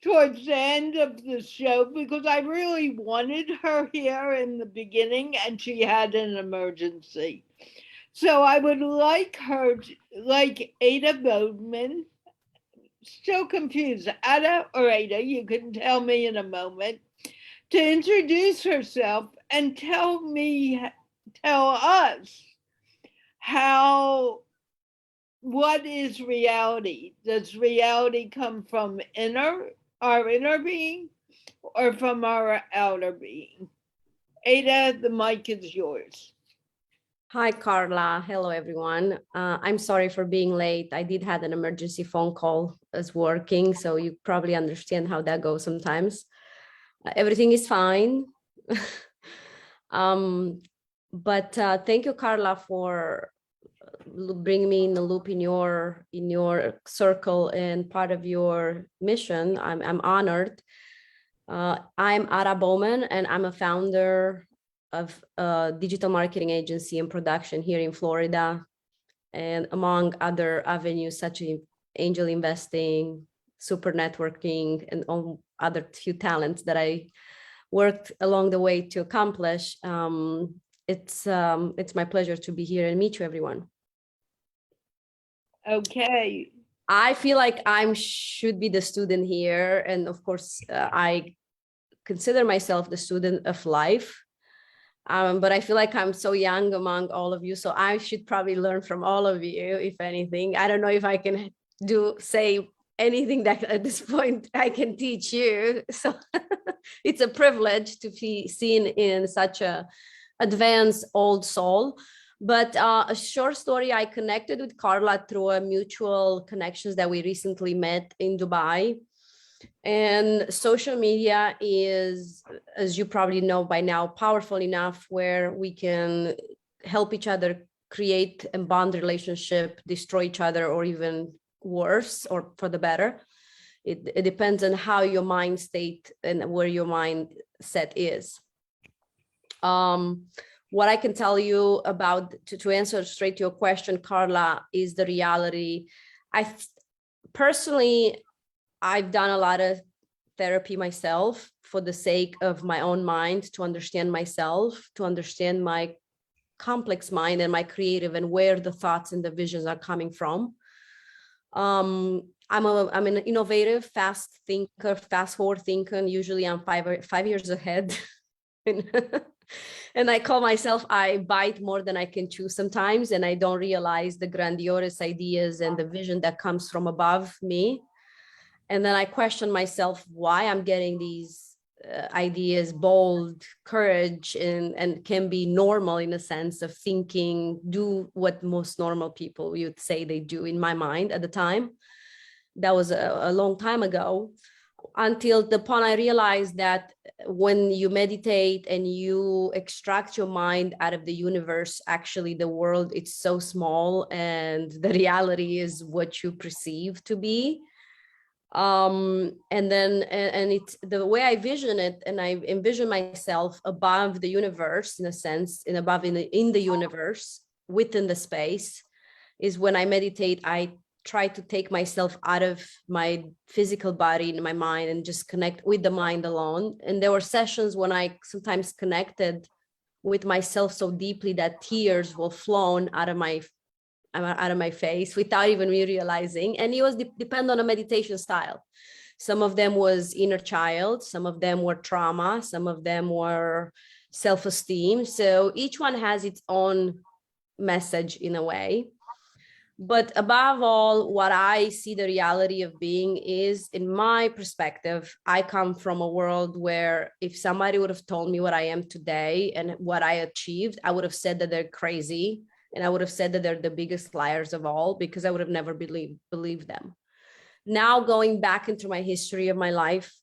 Speaker 1: towards the end of the show because I really wanted her here in the beginning, and she had an emergency. So I would like her, like Ada Bodeman, still confused, Ada or Ada, you can tell me in a moment, to introduce herself and tell us what is reality? Does reality come from our inner being, or from our outer being? Ada, the mic is yours.
Speaker 6: Hi, Carla. Hello, everyone. I'm sorry for being late. I did have an emergency phone call as working, so you probably understand how that goes sometimes. Everything is fine. But thank you, Carla, for bringing me in the loop in your circle and part of your mission. I'm honored. I'm Ada Bowman, and I'm a founder of a digital marketing agency and production here in Florida, and among other avenues such as angel investing, super networking, and all other few talents that I worked along the way to accomplish. It's my pleasure to be here and meet you, everyone.
Speaker 1: Okay.
Speaker 6: I feel like I should be the student here, and of course, I consider myself the student of life. But I feel like I'm so young among all of you, so I should probably learn from all of you, if anything. I don't know if I can say anything that at this point I can teach you. So it's a privilege to be seen in such a advanced old soul. But a short story, I connected with Carla through a mutual connections that we recently met in Dubai. And social media is, as you probably know by now, powerful enough where we can help each other create and bond relationship, destroy each other, or even worse, or for the better. It depends on how your mind state and where your mindset is. What I can tell you about, to answer straight to your question, Carla, is the reality. Personally, I've done a lot of therapy myself for the sake of my own mind, to understand myself, to understand my complex mind and my creative, and where the thoughts and the visions are coming from. I'm an innovative, fast thinker, fast forward thinker, and usually I'm 5 years ahead. And I call myself, I bite more than I can chew sometimes, and I don't realize the grandiose ideas and the vision that comes from above me. And then I question myself why I'm getting these ideas, bold, courage, and can be normal in a sense of thinking, do what most normal people would say they do in my mind at the time. That was a long time ago, until the point I realized that when you meditate and you extract your mind out of the universe, actually the world, it's so small and the reality is what you perceive to be. And it's the way I vision it, and I envision myself above the universe, in a sense, and above in the universe, within the space, is when I meditate, I try to take myself out of my physical body and my mind and just connect with the mind alone. And there were sessions when I sometimes connected with myself so deeply that tears will flown out of my face without even me realizing. And it was depend on a meditation style. Some of them was inner child, some of them were trauma, some of them were self-esteem. So each one has its own message in a way. But above all, what I see the reality of being is, in my perspective, I come from a world where if somebody would have told me what I am today and what I achieved, I would have said that they're crazy. And I would have said that they're the biggest liars of all, because I would have never believed them. Now, going back into my history of my life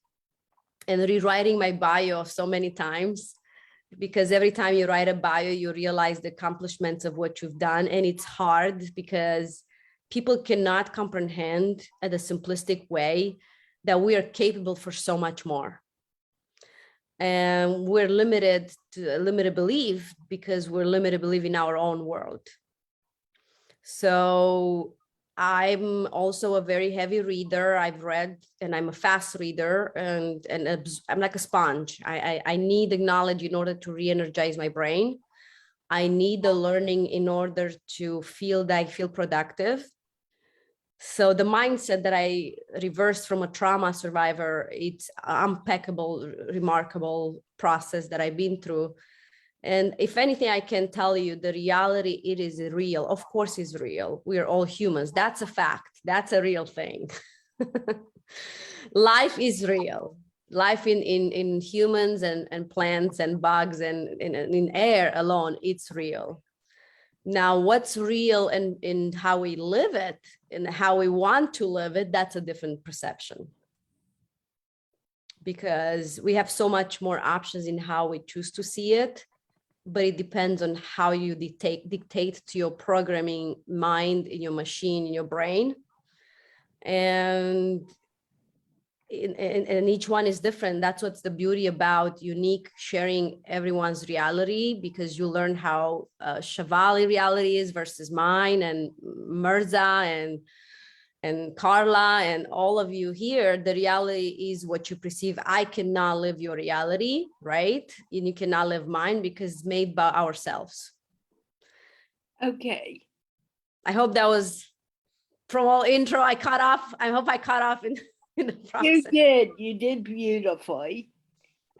Speaker 6: and rewriting my bio so many times, because every time you write a bio, you realize the accomplishments of what you've done. And it's hard because people cannot comprehend at a simplistic way that we are capable for so much more. And we're limited to limited belief because we're limited belief in our own world. So I'm also a very heavy reader. I've read, and I'm a fast reader, and I'm like a sponge. I need the knowledge in order to re-energize my brain. I need the learning in order to feel that I feel productive. So the mindset that I reversed from a trauma survivor, it's impeccable, remarkable process that I've been through. And if anything, I can tell you the reality, it is real. Of course, it's real. We are all humans. That's a fact. That's a real thing. Life is real. Life in humans and plants and bugs and in air alone, it's real. Now, what's real and in how we live it and how we want to live it, that's a different perception. Because we have so much more options in how we choose to see it, but it depends on how you dictate to your programming mind, in your machine, in your brain. And each one is different. That's what's the beauty about unique sharing everyone's reality, because you learn how Shivali reality is versus mine, and Mirza and Carla and all of you here. The reality is what you perceive. I cannot live your reality, right? And you cannot live mine because it's made by ourselves.
Speaker 1: Okay.
Speaker 6: I hope that was from all intro. I cut off. I hope I cut off in the process.
Speaker 1: You did beautifully.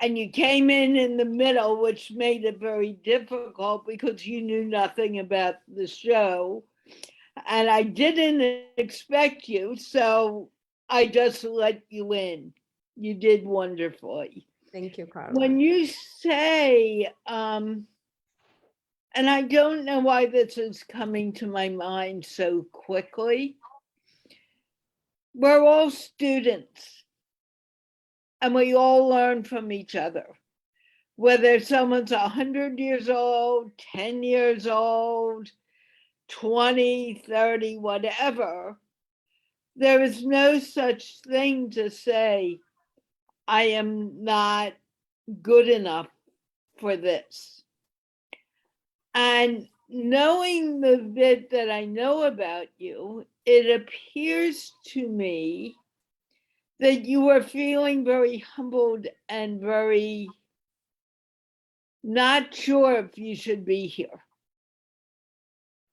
Speaker 1: And you came in the middle, which made it very difficult because you knew nothing about the show. And I didn't expect you, so I just let you in. You did wonderfully.
Speaker 6: Thank you, Carla.
Speaker 1: When you say, and I don't know why this is coming to my mind so quickly, we're all students and we all learn from each other. Whether someone's 100 years old, 10 years old, 20, 30, whatever, there is no such thing to say, I am not good enough for this. And knowing the bit that I know about you, it appears to me that you are feeling very humbled and very not sure if you should be here.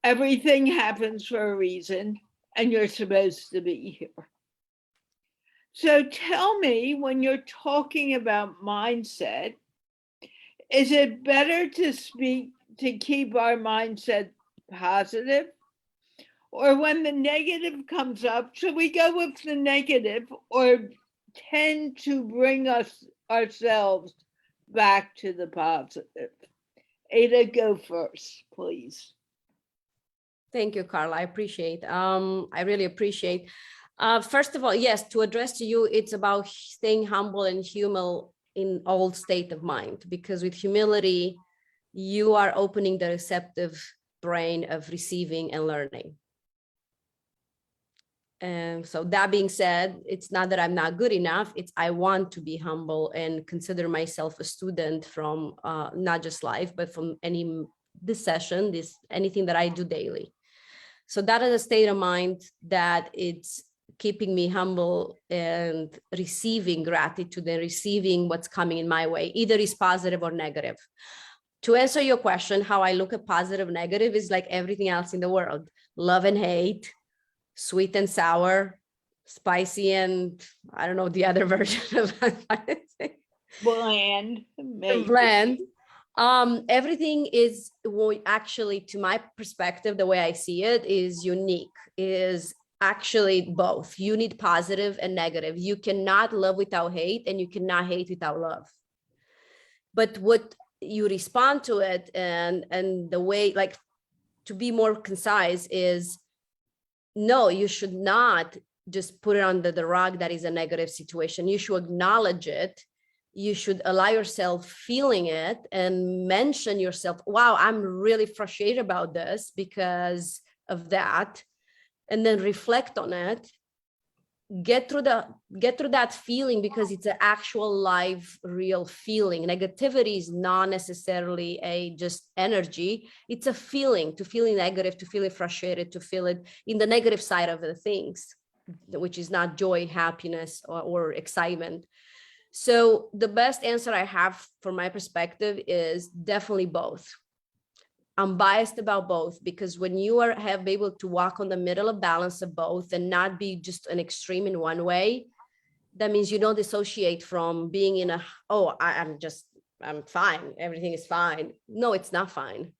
Speaker 1: Everything happens for a reason, and you're supposed to be here. So tell me, when you're talking about mindset, is it better to keep our mindset positive? Or when the negative comes up, should we go with the negative or tend to bring ourselves back to the positive? Ada, go first, please.
Speaker 6: Thank you, Carla. I appreciate. I really appreciate. First of all, yes, to address to you, it's about staying humble and humble in all state of mind, because with humility, you are opening the receptive brain of receiving and learning. And so that being said, it's not that I'm not good enough, it's I want to be humble and consider myself a student from not just life, but from this session, anything that I do daily. So that is a state of mind that it's keeping me humble and receiving gratitude and receiving what's coming in my way, either is positive or negative. To answer your question, how I look at positive, negative is like everything else in the world, love and hate, sweet and sour, spicy and I don't know the other version of
Speaker 1: Bland.
Speaker 6: Bland. Everything is actually, to my perspective, the way I see it, is unique, is actually both. You need positive and negative. You cannot love without hate, and you cannot hate without love. But what you respond to it, and the way, like, to be more concise, is no, you should not just put it under the rug that is a negative situation. You should acknowledge it. You should allow yourself feeling it and mention yourself, wow, I'm really frustrated about this because of that. And then reflect on it. Get through that feeling, because it's an actual live, real feeling. Negativity is not necessarily a just energy. It's a feeling, to feeling negative, to feel frustrated, to feel it in the negative side of the things, which is not joy, happiness, or excitement. So the best answer I have from my perspective is definitely both. I'm biased about both, because when you have able to walk on the middle of balance of both and not be just an extreme in one way, that means you don't dissociate from being in I'm fine, everything is fine. No, it's not fine.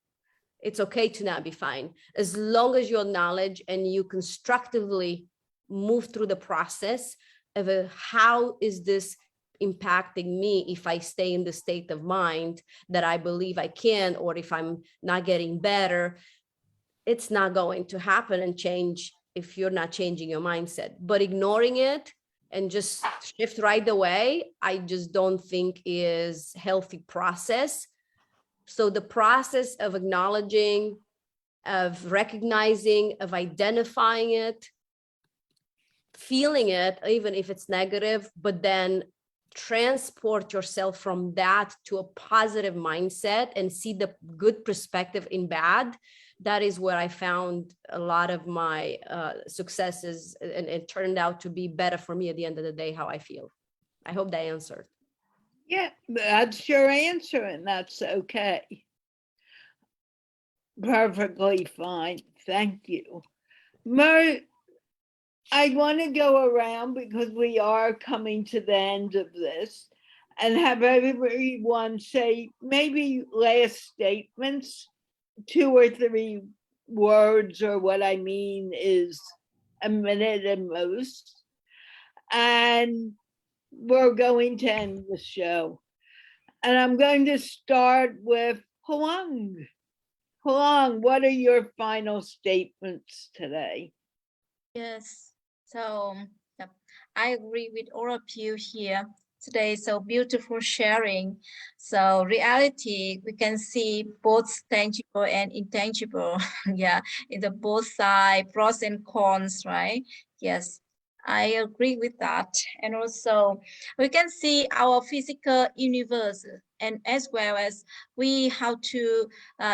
Speaker 6: It's okay to not be fine, as long as you acknowledge and you constructively move through the process of how is this impacting me if I stay in the state of mind that I believe I can, or if I'm not getting better. It's not going to happen and change if you're not changing your mindset. But ignoring it and just shift right away, I just don't think is healthy process. So the process of acknowledging, of recognizing, of identifying it, feeling it, even if it's negative, but then transport yourself from that to a positive mindset and see the good perspective in bad. That is where I found a lot of my successes, and it turned out to be better for me at the end of the day, how I feel. I hope that answered.
Speaker 1: Yeah, that's your answer, and that's okay. Perfectly fine. Thank you. I want to go around because we are coming to the end of this. and have everyone say maybe last statements, 2 or 3 words, or what I mean is a minute at most. And we're going to end the show. And I'm going to start with Huang. Huang, what are your final statements today?
Speaker 3: Yes. So yep, I agree with all of you here today. So beautiful sharing. So reality, we can see both tangible and intangible. Yeah, in the both side, pros and cons, right? Yes. I agree with that. And also we can see our physical universe, and as well as we how to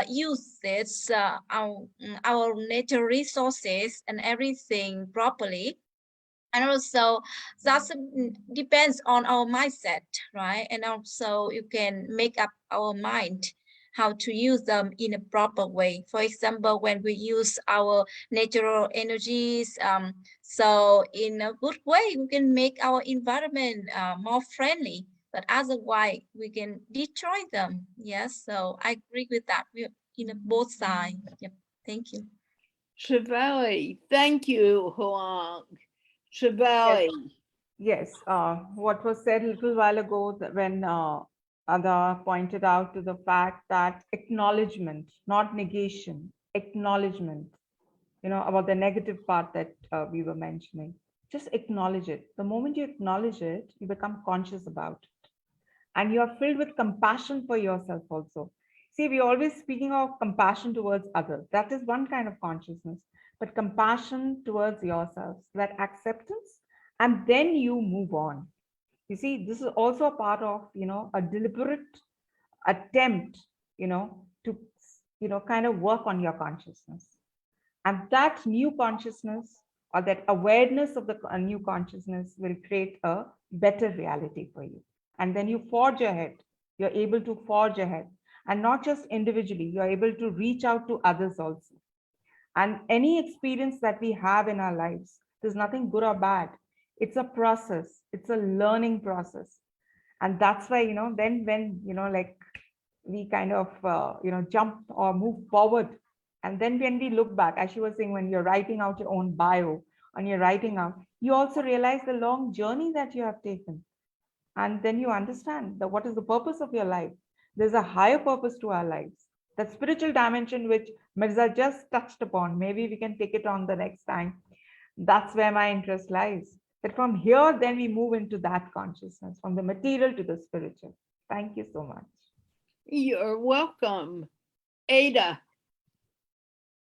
Speaker 3: use this our natural resources and everything properly. And also that depends on our mindset, right? And also you can make up our mind how to use them in a proper way. For example, when we use our natural energies, so in a good way, we can make our environment more friendly. But otherwise, we can destroy them. Yes, so I agree with that. We're in a both sides. Yep. Thank you.
Speaker 1: Shivali, thank you, Huang.
Speaker 4: Yes.
Speaker 1: Shivali,
Speaker 4: Yes, what was said a little while ago when Ada pointed out to the fact that acknowledgement, not negation, acknowledgement, about the negative part that we were mentioning. Just acknowledge it. The moment you acknowledge it, you become conscious about it. And you are filled with compassion for yourself also. See, we're always speaking of compassion towards others. That is one kind of consciousness, but compassion towards yourselves, that acceptance, and then you move on. You see, this is also a part of, a deliberate attempt, to, kind of work on your consciousness. And that new consciousness or that awareness of the new consciousness will create a better reality for you. And then you forge ahead. You're able to forge ahead. And not just individually, you're able to reach out to others also. And any experience that we have in our lives, there's nothing good or bad. It's a process, it's a learning process. And that's why, then when, like we kind of, jump or move forward. And then when we look back, as she was saying, when you're writing out your own bio and you're writing out, you also realize the long journey that you have taken. And then you understand that what is the purpose of your life. There's a higher purpose to our lives. That spiritual dimension which Mirza just touched upon, maybe we can take it on the next time. That's where my interest lies. That from here, then we move into that consciousness, from the material to the spiritual. Thank you so much.
Speaker 1: you're welcome. Ada,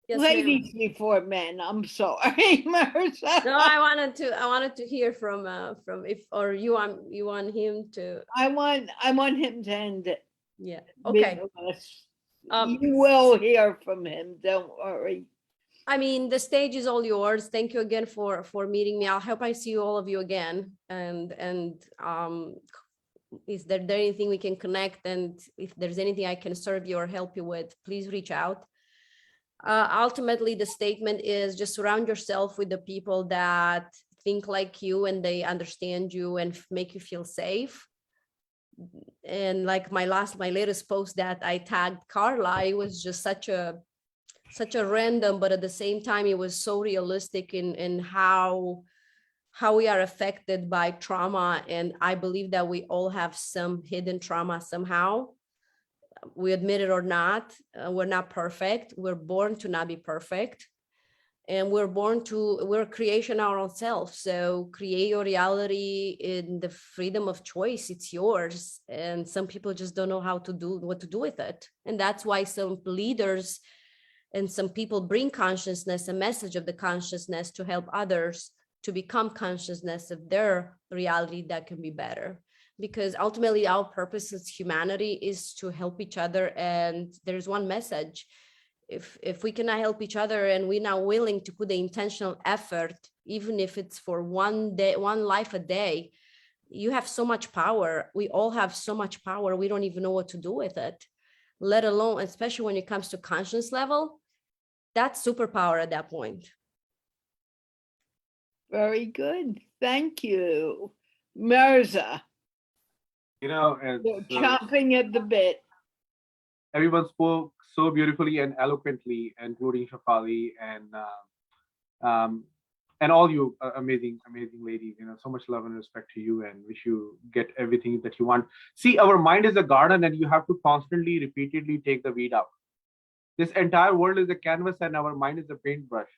Speaker 6: Yes, ma'am.
Speaker 1: ladies before men, I'm sorry, Mirza.
Speaker 6: No, I wanted to hear from if or you want him to.
Speaker 1: I want him to end it.
Speaker 6: Yeah. Okay.
Speaker 1: Because
Speaker 6: Um,
Speaker 1: you will hear from him, don't worry.
Speaker 6: I mean, the stage is all yours. Thank you again for meeting me. I hope I see all of you again. And is there anything we can connect? And if there's anything I can serve you or help you with, please reach out. Ultimately, the statement is just surround yourself with the people that think like you and they understand you and make you feel safe. And like my latest post that I tagged Carla, it was just such a random, but at the same time, it was so realistic in how we are affected by trauma. And I believe that we all have some hidden trauma somehow. We admit it or not, we're not perfect. We're born to not be perfect. And we're a creation our own self. So create your reality in the freedom of choice. It's yours. And some people just don't know what to do with it. And that's why some leaders and some people bring consciousness, a message of the consciousness to help others to become consciousness of their reality that can be better. Because ultimately our purpose as humanity is to help each other. And there's one message. If we cannot help each other and we're not willing to put the intentional effort, even if it's for one life a day, you have so much power. We all have so much power. We don't even know what to do with it, let alone, especially when it comes to conscious level, that's superpower at that point.
Speaker 1: Very good. Thank you. Mirza.
Speaker 2: You know,
Speaker 1: They're
Speaker 2: it's,
Speaker 1: chomping at the bit.
Speaker 2: everyone spoke so beautifully and eloquently, including Shafali and all you amazing, amazing ladies. You know, so much love and respect to you, and wish you get everything that you want. See, our mind is a garden, and you have to constantly, repeatedly take the weed out. This entire world is a canvas, and our mind is a paintbrush.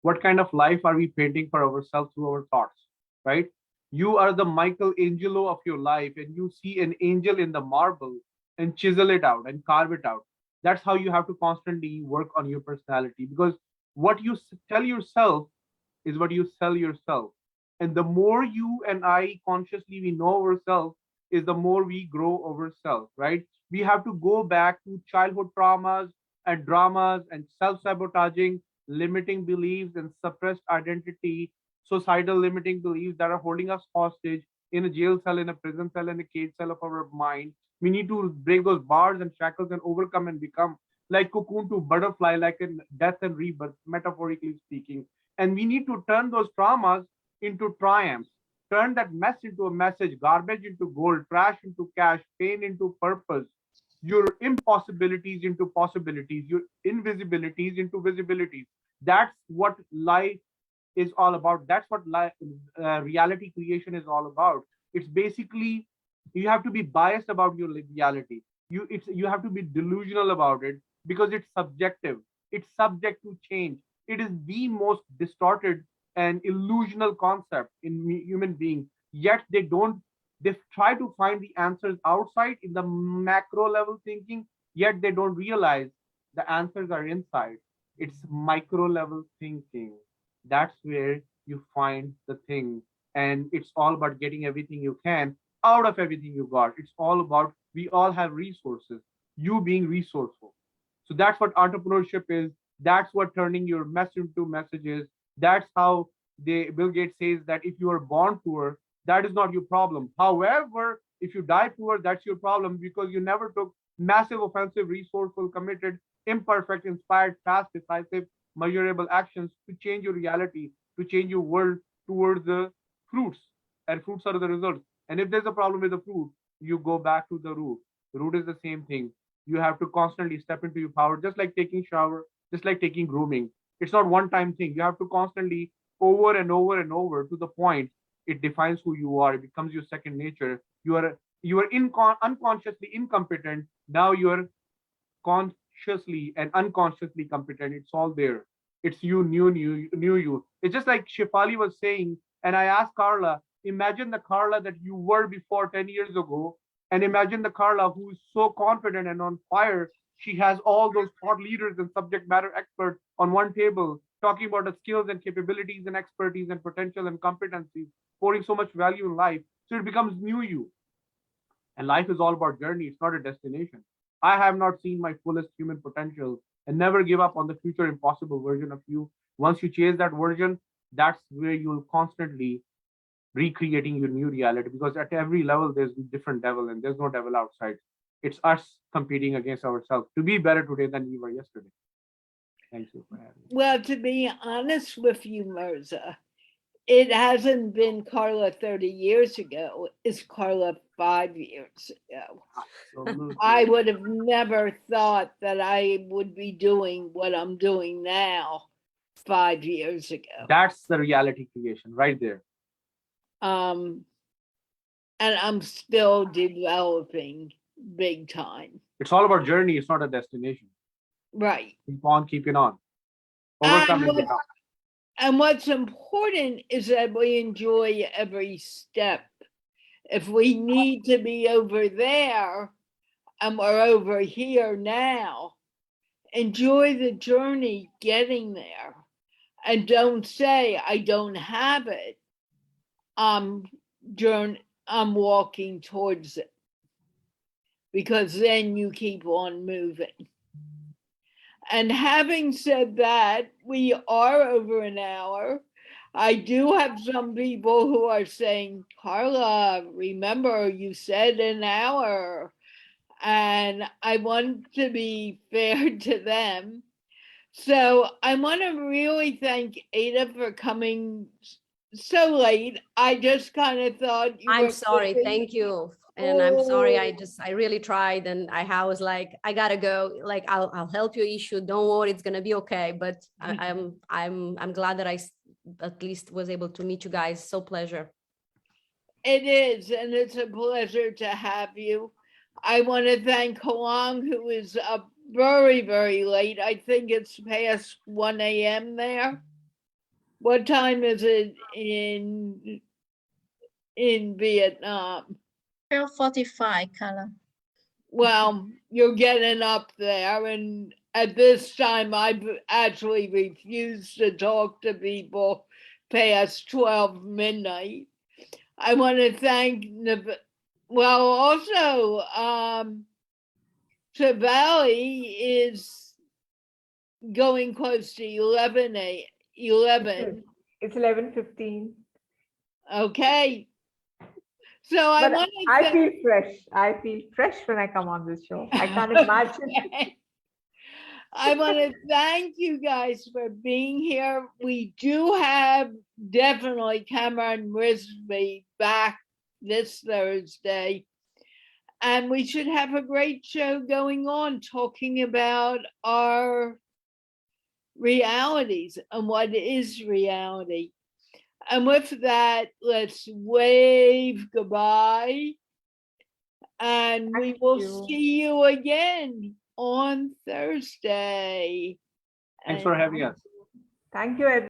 Speaker 2: What kind of life are we painting for ourselves through our thoughts, right? You are the Michelangelo of your life, and you see an angel in the marble and chisel it out and carve it out. That's how you have to constantly work on your personality, because what you tell yourself is what you sell yourself. And the more you and I consciously we know ourselves, is the more we grow ourselves, right? We have to go back to childhood traumas and dramas and self-sabotaging, limiting beliefs and suppressed identity, societal limiting beliefs that are holding us hostage in a jail cell, in a prison cell, in a cage cell of our mind. We need to break those bars and shackles and overcome and become like cocoon to butterfly, like in death and rebirth, metaphorically speaking. And we need to turn those traumas into triumphs, turn that mess into a message, garbage into gold, trash into cash, pain into purpose, your impossibilities into possibilities, your invisibilities into visibilities. That's what life is all about. That's what life, reality creation is all about. It's basically, you have to be biased about your reality. You have to be delusional about it, because it's subjective. It's subject to change. It is the most distorted and illusional concept in human beings. Yet they don't. They try to find the answers outside in the macro level thinking. Yet they don't realize the answers are inside. It's micro level thinking. That's where you find the thing, and it's all about getting everything you can out of everything you got. It's all about, we all have resources, you being resourceful. So that's what entrepreneurship is. That's what turning your mess into messages. That's how Bill Gates says that if you are born poor, that is not your problem. However, if you die poor, that's your problem, because you never took massive, offensive, resourceful, committed, imperfect, inspired, fast, decisive, measurable actions to change your reality, to change your world towards the fruits. And fruits are the results. And if there's a problem with the fruit, you go back to the root. The root is the same thing. You have to constantly step into your power, just like taking shower, just like taking grooming. It's not one time thing. You have to constantly, over and over and over, to the point it defines who you are. It becomes your second nature. You are unconsciously incompetent. Now you are consciously and unconsciously competent. It's all there. It's you, new you. It's just like Shifali was saying, and I asked Carla, imagine the Carla that you were before 10 years ago, and imagine the Carla who is so confident and on fire. She has all those thought leaders and subject matter experts on one table, talking about the skills and capabilities and expertise and potential and competencies, pouring so much value in life. So it becomes new you. And life is all about journey. It's not a destination. I have not seen my fullest human potential, and never give up on the future impossible version of you. Once you chase that version, that's where you'll constantly recreating your new reality, because at every level there's a different devil, and there's no devil outside. It's us competing against ourselves to be better today than we were yesterday. Thank you for having me.
Speaker 1: Well, to be honest with you, Mirza, it hasn't been Carla 30 years ago. It's Carla 5 years ago.
Speaker 2: Absolutely.
Speaker 1: I would have never thought that I would be doing what I'm doing now 5 years ago.
Speaker 2: That's the reality creation right there.
Speaker 1: And I'm still developing big time.
Speaker 2: It's all about journey. It's not a destination.
Speaker 1: Right.
Speaker 2: Keep on keeping on. Overcoming the top.
Speaker 1: And what's important is that we enjoy every step. If we need to be over there and we're over here now, enjoy the journey getting there. And don't say, I don't have it. I'm walking towards it. Because then you keep on moving. And having said that, we are over an hour. I do have some people who are saying, Carla, remember you said an hour. And I want to be fair to them. So I want to really thank Ada for coming so late. I just kind of thought you
Speaker 6: I'm
Speaker 1: were
Speaker 6: sorry.
Speaker 1: busy.
Speaker 6: Thank you. And I'm sorry,
Speaker 1: Oh.
Speaker 6: I really tried, and I was like, I gotta go. Like, I'll help your issue. Don't worry, it's gonna be okay. But I'm glad that at least was able to meet you guys. So pleasure.
Speaker 1: It is, and it's a pleasure to have you. I want to thank Kalong, who is up very, very late. I think it's past 1 a.m. there. What time is it in Vietnam?
Speaker 3: 12:45, Carla.
Speaker 1: Well, you're getting up there, and at this time, I've actually refused to talk to people past 12 midnight. I want to thank also Savali is going close to 11.
Speaker 4: It's 11:15.
Speaker 1: Okay. So I
Speaker 4: But
Speaker 1: want
Speaker 4: I
Speaker 1: to
Speaker 4: feel fresh. I feel fresh when I come on this show. I can't imagine.
Speaker 1: I want to thank you guys for being here. We do have definitely Cameron Risby back this Thursday. And we should have a great show going on talking about our realities and what is reality. And with that, let's wave goodbye. And we
Speaker 4: Thank
Speaker 1: will
Speaker 4: you.
Speaker 1: see you again on Thursday.
Speaker 2: Thanks for having us.
Speaker 4: Thank you, everyone.